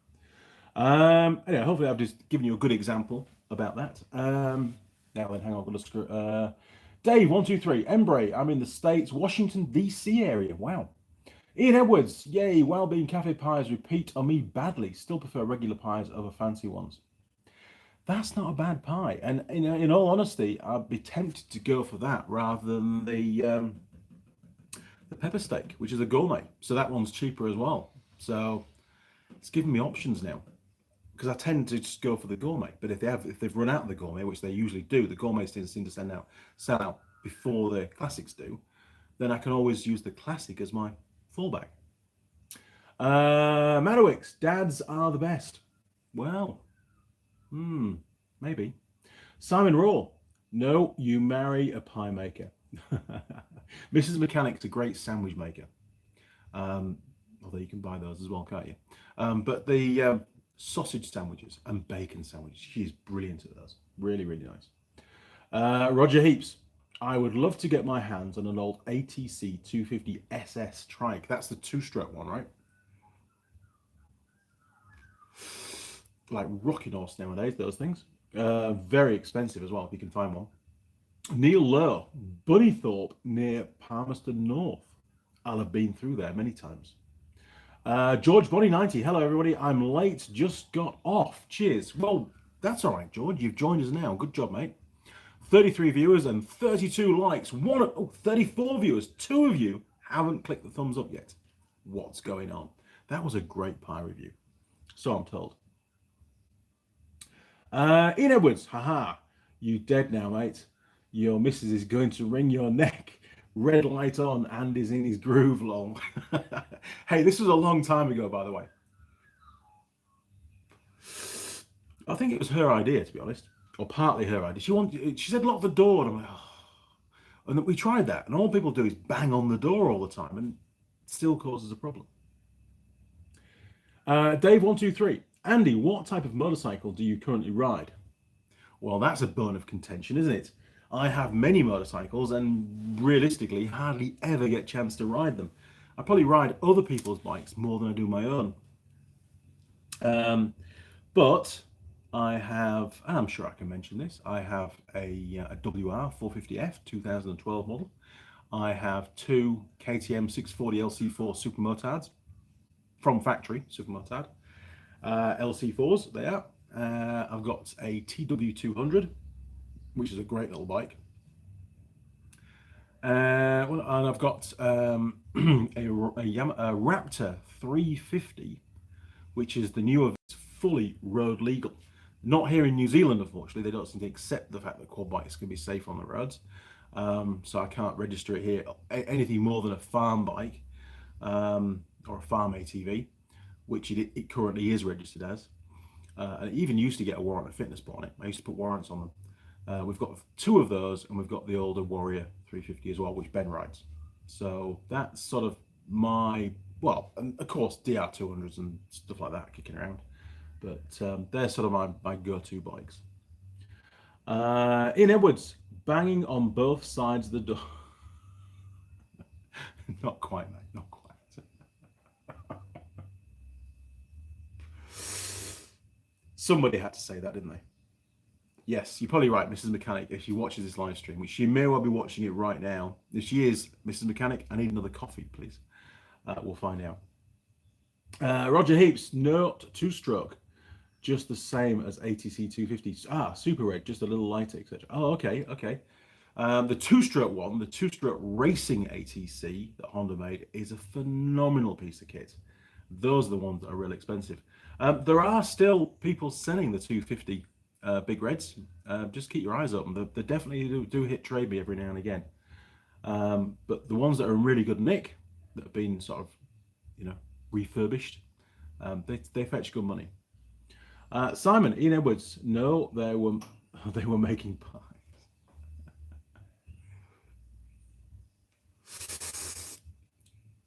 Anyway, hopefully I've just given you a good example about that. Now then, hang on, I'm going to screw. Dave, 123, Embray. I'm in the States, Washington, D.C. area. Wow. Ian Edwards, yay, Wellbeing Cafe pies repeat on me badly. Still prefer regular pies over fancy ones. That's not a bad pie. And in all honesty, I'd be tempted to go for that rather than the pepper steak, which is a gourmet. So that one's cheaper as well. So it's giving me options now. Because I tend to just go for the gourmet, but if they've run out of the gourmet, which they usually do, the gourmets seem to sell out before the classics do, then I can always use the classic as my fallback. Madowix, dads are the best. Well, maybe. Simon Raw, no, you marry a pie maker. Mrs. Mechanic's a great sandwich maker. Although you can buy those as well, can't you? But the sausage sandwiches and bacon sandwiches, she's brilliant at those. Really, really nice. Roger Heaps, I would love to get my hands on an old ATC 250 SS trike. That's the two-stroke one, right? Like rocking horse nowadays, those things. Very expensive as well, if you can find one. Neil Lowe, Bunnythorpe near Palmerston North. I'll have been through there many times. George Body 90, hello everybody. I'm late, just got off. Cheers. Well, that's all right, George. You've joined us now. Good job, mate. 33 viewers and 32 likes. 34 viewers. 2 of you haven't clicked the thumbs up yet. What's going on? That was a great pie review. So I'm told. Ian Edwards, haha. You dead now, mate. Your missus is going to wring your neck. Red light on and is in his groove, lol. Hey, this was a long time ago, by the way. I think it was her idea, to be honest, or partly her idea. She said lock the door, and I'm like, oh. And we tried that, and all people do is bang on the door all the time, and it still causes a problem. Dave 123, Andy, what type of motorcycle do you currently ride? Well, that's a bone of contention, isn't it? I have many motorcycles and realistically hardly ever get a chance to ride them. I probably ride other people's bikes more than I do my own. But I have, and I'm sure I can mention this, I have a WR 450F 2012 model. I have 2 KTM 640 LC4 supermotards from factory, supermotard. LC4s, they are. I've got a TW200, which is a great little bike. And I've got a Raptor 350, which is the newer, fully road legal. Not here in New Zealand, unfortunately. They don't seem to accept the fact that quad bikes can be safe on the roads. So I can't register it here. Anything more than a farm bike or a farm ATV, which it currently is registered as. And it even used to get a warrant of fitness on it. I used to put warrants on them. We've got 2 of those, and we've got the older Warrior 350 as well, which Ben rides. So that's sort of my, well, and of course DR200s and stuff like that kicking around. But they're sort of my go-to bikes. Ian Edwards, banging on both sides of the door. Not quite, mate, not quite. Somebody had to say that, didn't they? Yes, you're probably right, Mrs. Mechanic, if she watches this live stream, which she may well be watching it right now. If she is, Mrs. Mechanic, I need another coffee, please. We'll find out. Roger Heaps, note two-stroke, just the same as ATC 250. Super red, just a little lighter, etc. Oh, okay. The two-stroke one, the two-stroke racing ATC that Honda made, is a phenomenal piece of kit. Those are the ones that are really expensive. There are still people selling the 250 big reds. Just keep your eyes open. They definitely do hit trade me every now and again. But the ones that are in really good nick, that have been sort of, refurbished, they fetch good money. Simon, Ian Edwards, no, they were making pies.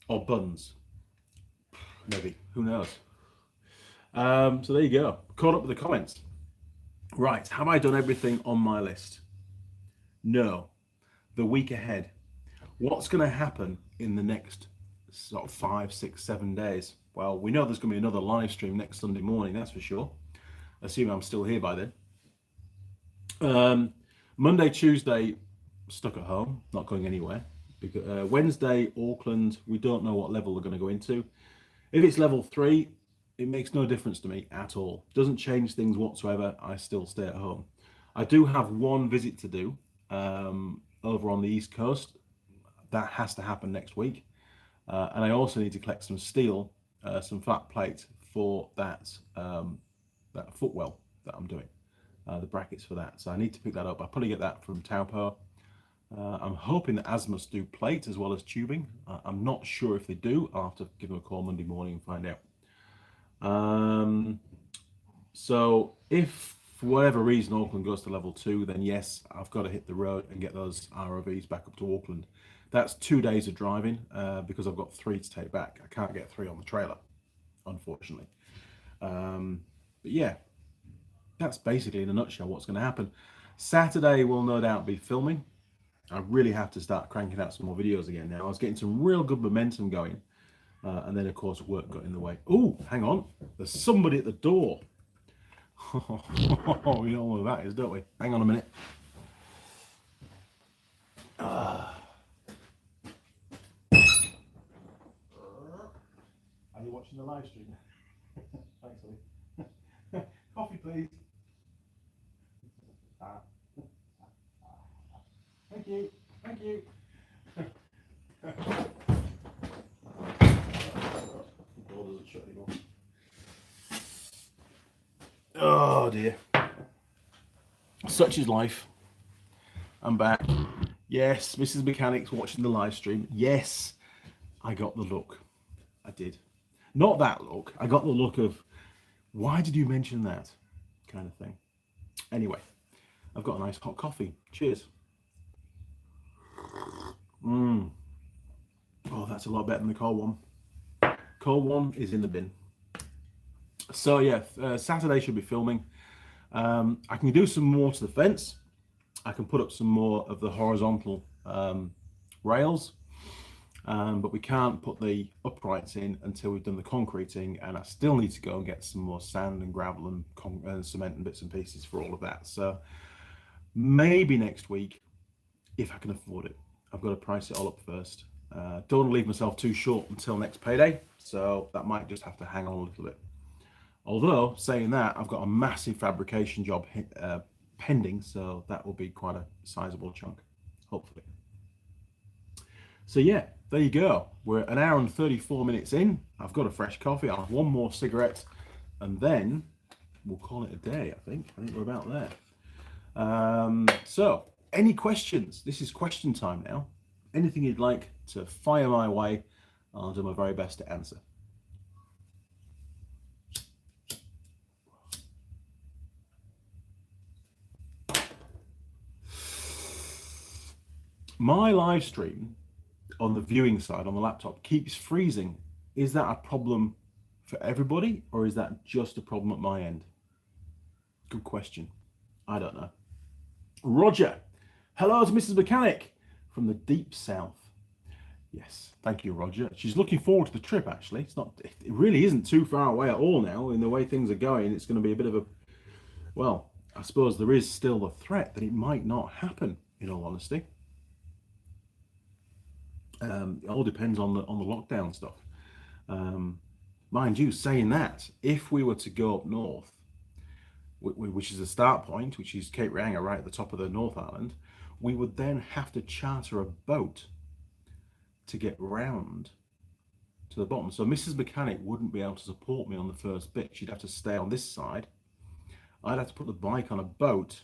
Or buns. Maybe, who knows? So there you go. Caught up with the comments. Right, have I done everything on my list? No. The week ahead. What's going to happen in the next sort of 5, 6, 7 days? Well, we know there's going to be another live stream next Sunday morning, that's for sure. Assuming I'm still here by then. Monday, Tuesday, stuck at home, not going anywhere. Because, Wednesday, Auckland, we don't know what level we're going to go into. If it's level 3, it makes no difference to me at all. Doesn't change things whatsoever. I still stay at home. I do have one visit to do over on the East Coast. That has to happen next week. And I also need to collect some steel, some flat plate for that footwell that I'm doing, the brackets for that. So I need to pick that up. I'll probably get that from Taupo. I'm hoping that Asmus do plate as well as tubing. I'm not sure if they do. I'll have to give them a call Monday morning and find out. So if for whatever reason Auckland goes to level 2, then yes, I've got to hit the road and get those ROVs back up to Auckland. That's 2 days of driving because I've got 3 to take back. I can't get 3 on the trailer, unfortunately. But yeah, that's basically in a nutshell what's going to happen. Saturday will no doubt be filming. I really have to start cranking out some more videos again now. I was getting some real good momentum going. And then, of course, work got in the way. Oh, hang on. There's somebody at the door. We know what that is, don't we? Hang on a minute. Are you watching the live stream? Thanks, Ollie. Coffee, please. Thank you. Thank you. Doesn't shut anymore. Oh dear. Such is life. I'm back. Yes, Mrs. Mechanic's watching the live stream. Yes, I got the look. I did. Not that look. I got the look of, why did you mention that? Kind of thing. Anyway, I've got a nice hot coffee. Cheers. Oh, that's a lot better than the cold one. Cold one is in the bin. So yeah, Saturday should be filming. I can do some more to the fence. I can put up some more of the horizontal rails, but we can't put the uprights in until we've done the concreting, and I still need to go and get some more sand and gravel and cement and bits and pieces for all of that. So maybe next week, if I can afford it. I've got to price it all up first. Don't want to leave myself too short until next payday, so that might just have to hang on a little bit. Although, saying that, I've got a massive fabrication job pending, so that will be quite a sizable chunk, hopefully. So yeah, there you go. We're an hour and 34 minutes in. I've got a fresh coffee. I'll have one more cigarette, and then we'll call it a day, I think. I think we're about there. So, any questions? This is question time now. Anything you'd like to fire my way, I'll do my very best to answer. My live stream on the viewing side on the laptop keeps freezing. Is that a problem for everybody, or is that just a problem at my end? Good question. I don't know. Roger, hello to Mrs. Mechanic from the deep south. Yes, thank you, Roger. She's looking forward to the trip, actually. It really isn't too far away at all now. In the way things are going, it's going to be a bit of Well, I suppose there is still the threat that it might not happen, in all honesty. It all depends on the lockdown stuff. Mind you, saying that, if we were to go up north, which is the start point, which is Cape Reinga, right at the top of the North Island, we would then have to charter a boat to get round to the bottom. So Mrs. Mechanic wouldn't be able to support me on the first bit. She'd have to stay on this side. I'd have to put the bike on a boat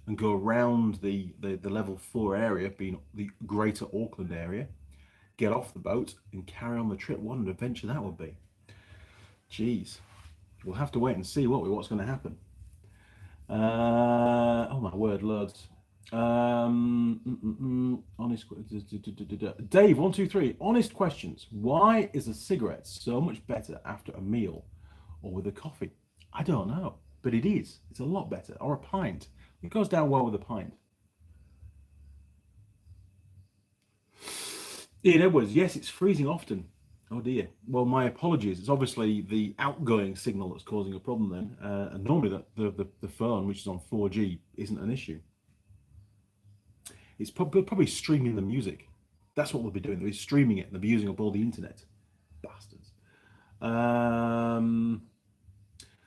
and go around the level 4 area, being the greater Auckland area, get off the boat and carry on the trip. What an adventure that would be. Jeez. We'll have to wait and see, won't we, what's going to happen. Oh my word, loads. Honest. Dave, 123. Honest questions. Why is a cigarette so much better after a meal or with a coffee? I don't know, but it is. It's a lot better. Or a pint. It goes down well with a pint. Ian Edwards. Yes, it's freezing often. Oh dear. Well, my apologies. It's obviously the outgoing signal that's causing a problem then. And normally the phone, which is on 4G, isn't an issue. It's probably streaming the music. That's what they'll be doing. They'll be streaming it and they'll be using up all the internet. Bastards.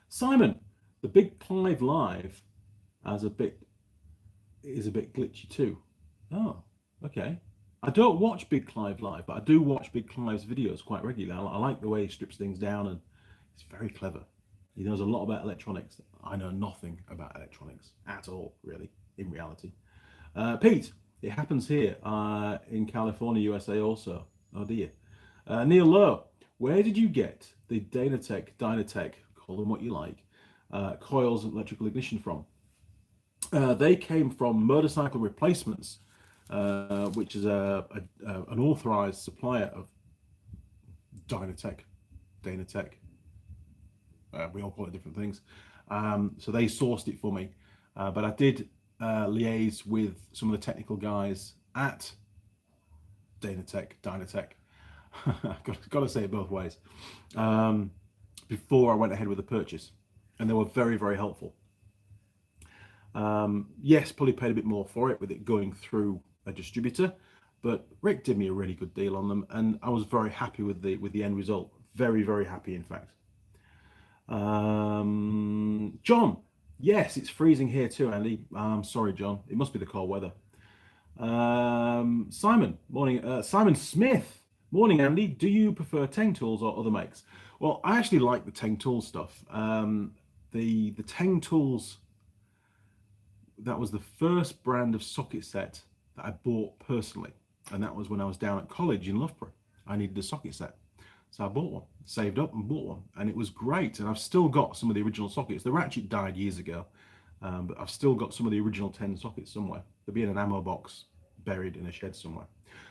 Simon, the Big Clive Live is a bit glitchy too. Oh, okay. I don't watch Big Clive live, but I do watch Big Clive's videos quite regularly. I like the way he strips things down, and it's very clever. He knows a lot about electronics. I know nothing about electronics at all, really, in reality. Pete, it happens here in California, USA also. Oh dear. Neil Lowe, where did you get the Dynatech, call them what you like, coils and electrical ignition from? They came from Motorcycle Replacements, which is an authorized supplier of Dynatech. We all call it different things. So they sourced it for me, but I did liaise with some of the technical guys at Dynatech. Got to say it both ways. Before I went ahead with the purchase, and they were very, very helpful. Yes, probably paid a bit more for it with it going through a distributor, but Rick did me a really good deal on them, and I was very happy with the end result. Very, very happy, in fact. John, yes, it's freezing here too, Andy. I'm sorry, John. It must be the cold weather. Simon, morning. Simon Smith, morning, Andy. Do you prefer Teng tools or other makes? Well, I actually like the Teng tools stuff. The Teng tools, that was the first brand of socket set that I bought personally, and that was when I was down at college in Loughborough. I needed a socket set, so I bought one, saved up and bought one, and it was great. And I've still got some of the original sockets. They were actually died years ago, but I've still got some of the original 10 sockets somewhere. They'll be in an ammo box buried in a shed somewhere.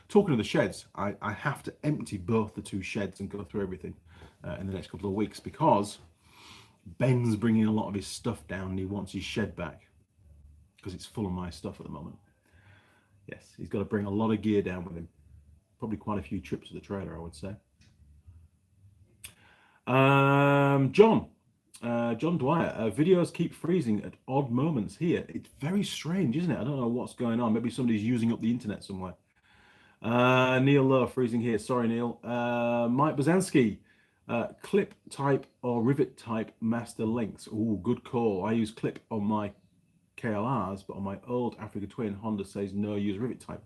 Talking of the sheds, I have to empty both the two sheds and go through everything in the next couple of weeks, because Ben's bringing a lot of his stuff down and he wants his shed back because it's full of my stuff at the moment. Yes, he's got to bring a lot of gear down with him. Probably quite a few trips with the trailer, I would say. John Dwyer, videos keep freezing at odd moments here. It's very strange, isn't it? I don't know what's going on. Maybe somebody's using up the internet somewhere. Neil Lowe, freezing here. Sorry, Neil. Mike Bazanski, clip type or rivet type master links. Oh, good call. I use clip on my KLRs, but on my old Africa Twin, Honda says no, use rivet type.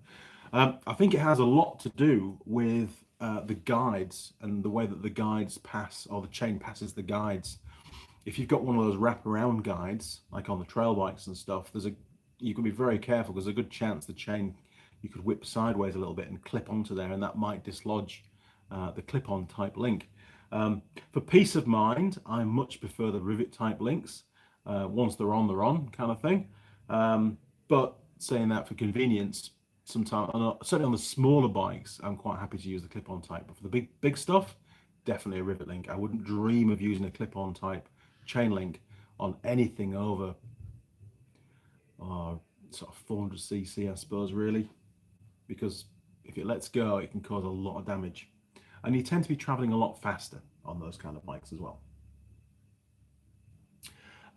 I think it has a lot to do with the guides and the way that the guides pass, or the chain passes the guides. If you've got one of those wraparound guides, like on the trail bikes and stuff, you can be very careful, because there's a good chance the chain, you could whip sideways a little bit and clip onto there, and that might dislodge the clip-on type link. For peace of mind, I much prefer the rivet type links. Once they're on kind of thing. But saying that, for convenience, sometimes, certainly on the smaller bikes, I'm quite happy to use the clip-on type. But for the big stuff, definitely a rivet link. I wouldn't dream of using a clip-on type chain link on anything over sort of 400cc, I suppose, really, because if it lets go, it can cause a lot of damage, and you tend to be traveling a lot faster on those kind of bikes as well.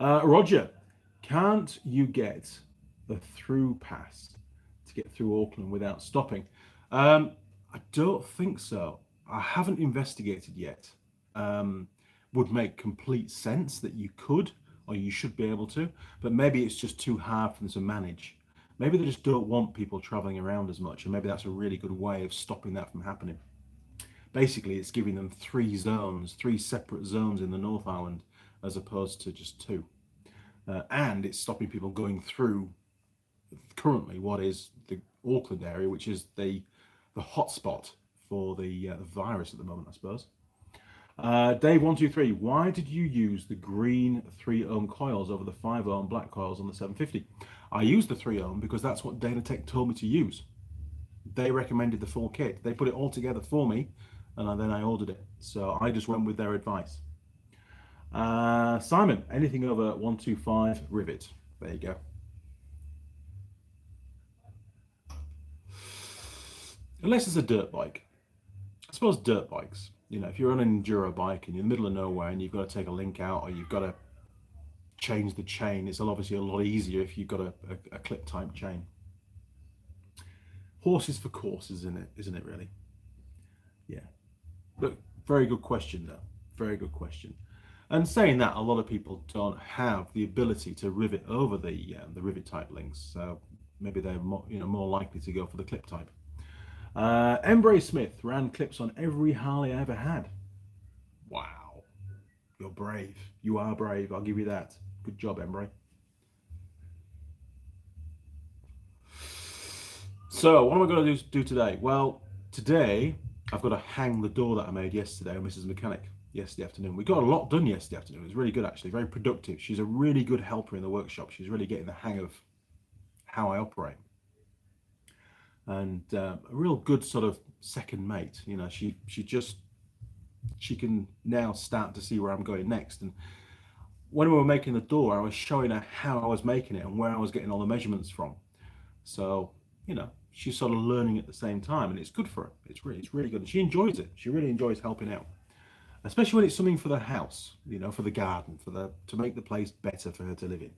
Roger, Can't you get the through pass to get through Auckland without stopping? I don't think so. I haven't investigated yet. Would make complete sense that you could, or you should be able to, but maybe it's just too hard for them to manage. Maybe they just don't want people traveling around as much, and maybe that's a really good way of stopping that from happening. Basically, it's giving them three separate zones in the North Island, as opposed to just two. And it's stopping people going through currently what is the Auckland area, which is the hotspot for the virus at the moment, I suppose. Dave123, why did you use the green 3 ohm coils over the 5 ohm black coils on the 750? I used the 3 ohm because that's what Dynatech told me to use. They recommended the full kit. They put it all together for me, and then I ordered it. So I just went with their advice. Simon, anything over 125 rivet. There you go. Unless it's a dirt bike. I suppose dirt bikes, you know, if you're on an enduro bike and you're in the middle of nowhere and you've got to take a link out, or you've got to change the chain, it's obviously a lot easier if you've got a clip type chain. Horses for courses, isn't it really? Yeah. But very good question though. Very good question. And saying that, a lot of people don't have the ability to rivet over the rivet type links, so maybe they're more likely to go for the clip type. Embray Smith ran clips on every Harley I ever had. Wow, you're brave. You are brave. I'll give you that. Good job, Embray. So what am I going to do today? Well, today I've got to hang the door that I made yesterday on Mrs. Mechanic yesterday afternoon. We got a lot done yesterday afternoon. It was really good, actually. Very productive. She's a really good helper in the workshop. She's really getting the hang of how I operate. And a real good sort of second mate. You know, she can now start to see where I'm going next. And when we were making the door, I was showing her how I was making it and where I was getting all the measurements from. So, you know, she's sort of learning at the same time, and it's good for her. It's really good. And she enjoys it. She really enjoys helping out, especially when it's something for the house, you know, for the garden, to make the place better for her to live in.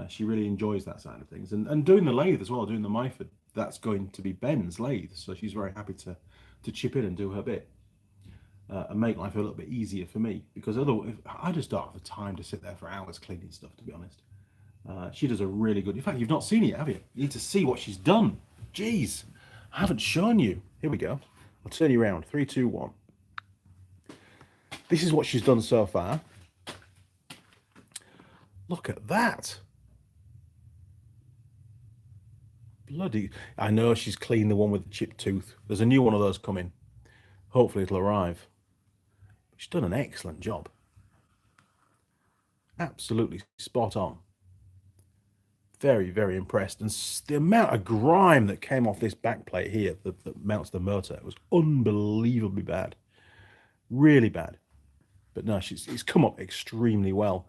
She really enjoys that side of things, and doing the lathe as well, doing the Myford. That's going to be Ben's lathe, so she's very happy to chip in and do her bit and make life a little bit easier for me, because otherwise I just don't have the time to sit there for hours cleaning stuff, to be honest. She does a really good. In fact, you've not seen it, have you? You need to see what she's done. Jeez, I haven't shown you. Here we go. I'll turn you around. 3, 2, 1. This is what she's done so far. Look at that. Bloody, I know she's cleaned the one with the chipped tooth. There's a new one of those coming. Hopefully it'll arrive. She's done an excellent job. Absolutely spot on. Very, very impressed. And the amount of grime that came off this back plate here that mounts the motor was unbelievably bad. Really bad. But no, it's come up extremely well.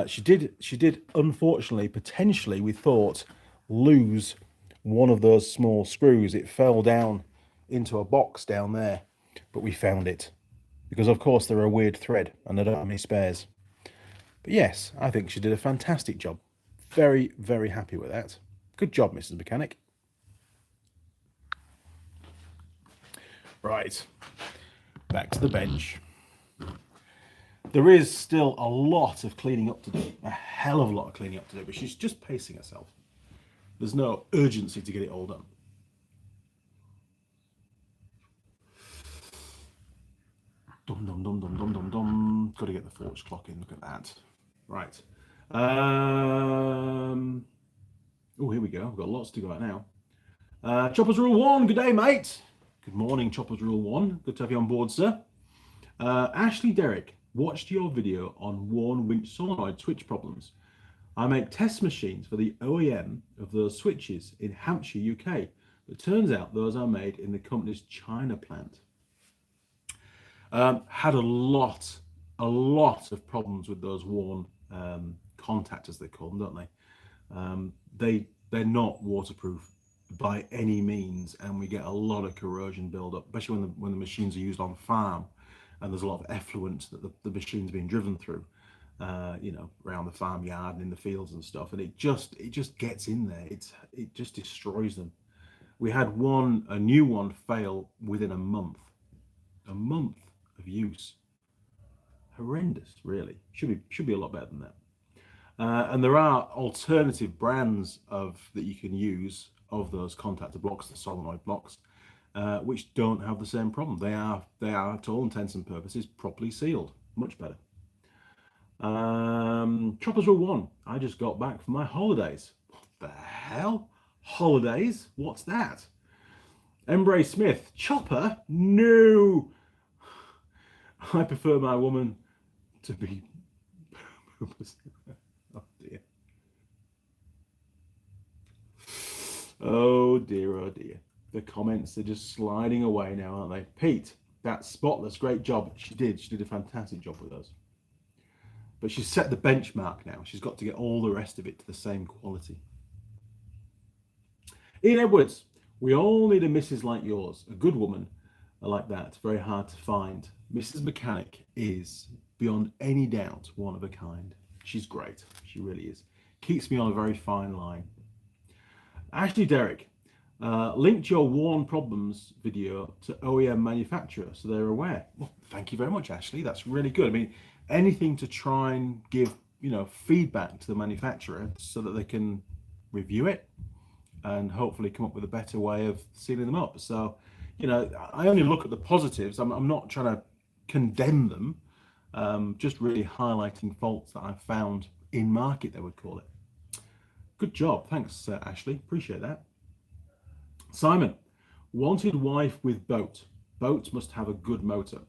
She did, unfortunately, potentially, we thought, lose one of those small screws. It fell down into a box down there, but we found it because, of course, they're a weird thread and I don't have any spares. But yes, I think she did a fantastic job. Very, very happy with that. Good job, Mrs. Mechanic. Right, back to the bench. There is still a lot of cleaning up to do, a hell of a lot of cleaning up to do, but she's just pacing herself. There's no urgency to get it all done. Dum dum dum dum dum dum dum. Got to get the forge clock in. Look at that. Right. Oh, here we go. We've got lots to go at now. Choppers Rule 1. Good day, mate. Good morning, Choppers Rule 1. Good to have you on board, sir. Ashley Derrick watched your video on worn winch solenoid switch problems. I make test machines for the OEM of those switches in Hampshire, UK. It turns out those are made in the company's China plant. Had a lot of problems with those worn contactors, they call them, don't they? They're not waterproof by any means, and we get a lot of corrosion build-up, especially when the machines are used on farm and there's a lot of effluent that the machine's being driven through. you know, around the farmyard and in the fields and stuff, and it just gets in there. It just destroys them. We had a new one fail within a month of use. Horrendous, really. Should be a lot better than that. And there are alternative brands that you can use of those contactor blocks, the solenoid blocks, which don't have the same problem. They are to all intents and purposes properly sealed. Much better. Choppers Rule 1. I just got back from my holidays. What the hell? Holidays? What's that? Embray Smith. Chopper? No. I prefer my woman to be... Oh dear. Oh dear, oh dear. The comments are just sliding away now, aren't they? Pete, that's spotless. Great job. She did a fantastic job with those. But she's set the benchmark now. She's got to get all the rest of it to the same quality. Ian Edwards, we all need a Mrs. like yours, a good woman like that. It's very hard to find. Mrs. Mechanic is, beyond any doubt, one of a kind. She's great. She really is. Keeps me on a very fine line. Ashley Derrick, linked your worn problems video to OEM manufacturer so they're aware. Well, thank you very much, Ashley. That's really good. I mean, anything to try and give, you know, feedback to the manufacturer so that they can review it and hopefully come up with a better way of sealing them up. So, you know, I only look at the positives. I'm not trying to condemn them, just really highlighting faults that I've found in market, they would call it. Good job. Thanks, Ashley. Appreciate that. Simon, wanted wife with boat. Boat must have a good motor.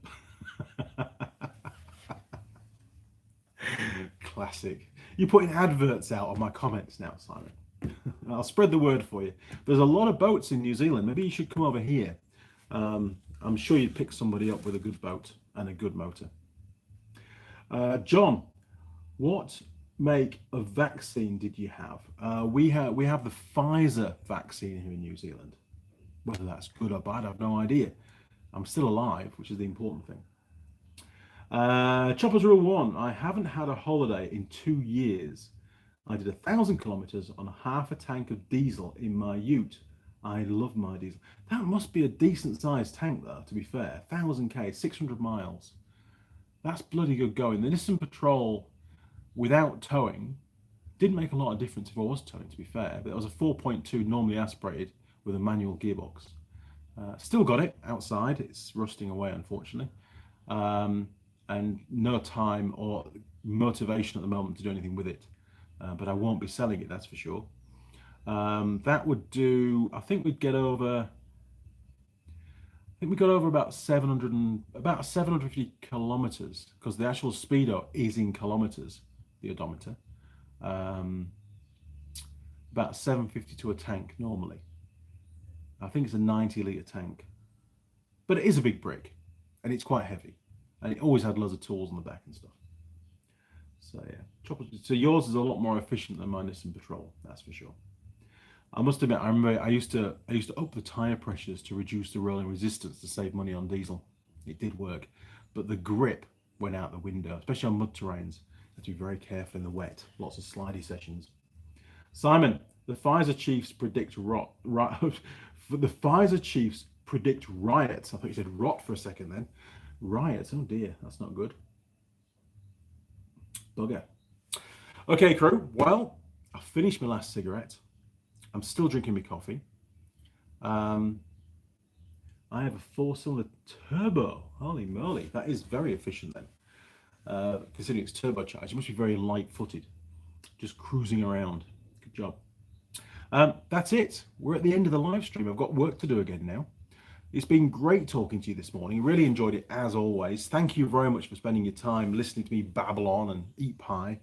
Classic. You're putting adverts out on my comments now, Simon. I'll spread the word for you. There's a lot of boats in New Zealand. Maybe you should come over here. I'm sure you'd pick somebody up with a good boat and a good motor. John, what make of vaccine did you have? We have the Pfizer vaccine here in New Zealand. Whether that's good or bad, I've no idea. I'm still alive, which is the important thing. Choppers Rule 1. I haven't had a holiday in 2 years. I did 1,000 kilometers on half a tank of diesel in my ute. I love my diesel. That must be a decent sized tank though, to be fair. 1,000k, 600 miles. That's bloody good going. The Nissan Patrol without towing didn't make a lot of difference if I was towing, to be fair, but it was a 4.2 normally aspirated with a manual gearbox. Still got it outside. It's rusting away, unfortunately. And no time or motivation at the moment to do anything with it. But I won't be selling it, that's for sure. That would do, I think we got over about 750 kilometers, because the actual speedo is in kilometers, the odometer. About 750 to a tank normally. I think it's a 90-litre tank, but it is a big brick and it's quite heavy, and it always had loads of tools on the back and stuff. So yeah, so yours is a lot more efficient than my Nissan Patrol, that's for sure. I must admit, I remember I used to up the tire pressures to reduce the rolling resistance to save money on diesel. It did work, but the grip went out the window, especially on mud terrains. You have to be very careful in the wet. Lots of slidey sessions. Simon, the Pfizer chiefs predict the Pfizer chiefs predict riots. I thought you said rot for a second then. Riots, oh dear, that's not good. Bugger. Okay, crew, well, I finished my last cigarette. I'm still drinking my coffee. I have a 4-cylinder turbo. Holy moly, that is very efficient then. Considering it's turbocharged, it must be very light-footed. Just cruising around. Good job. That's it. We're at the end of the live stream. I've got work to do again now. It's been great talking to you this morning. Really enjoyed it as always. Thank you very much for spending your time listening to me babble on and eat pie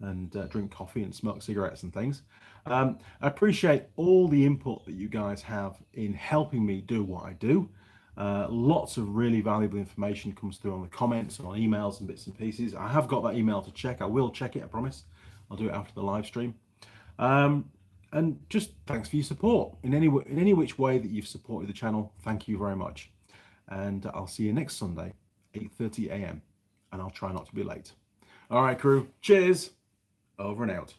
and drink coffee and smoke cigarettes and things. I appreciate all the input that you guys have in helping me do what I do. Lots of really valuable information comes through on the comments and on emails and bits and pieces. I have got that email to check. I will check it, I promise. I'll do it after the live stream. And just thanks for your support in any which way that you've supported the channel. Thank you very much. And I'll see you next Sunday, 8:30 a.m. and I'll try not to be late. All right, crew. Cheers. Over and out.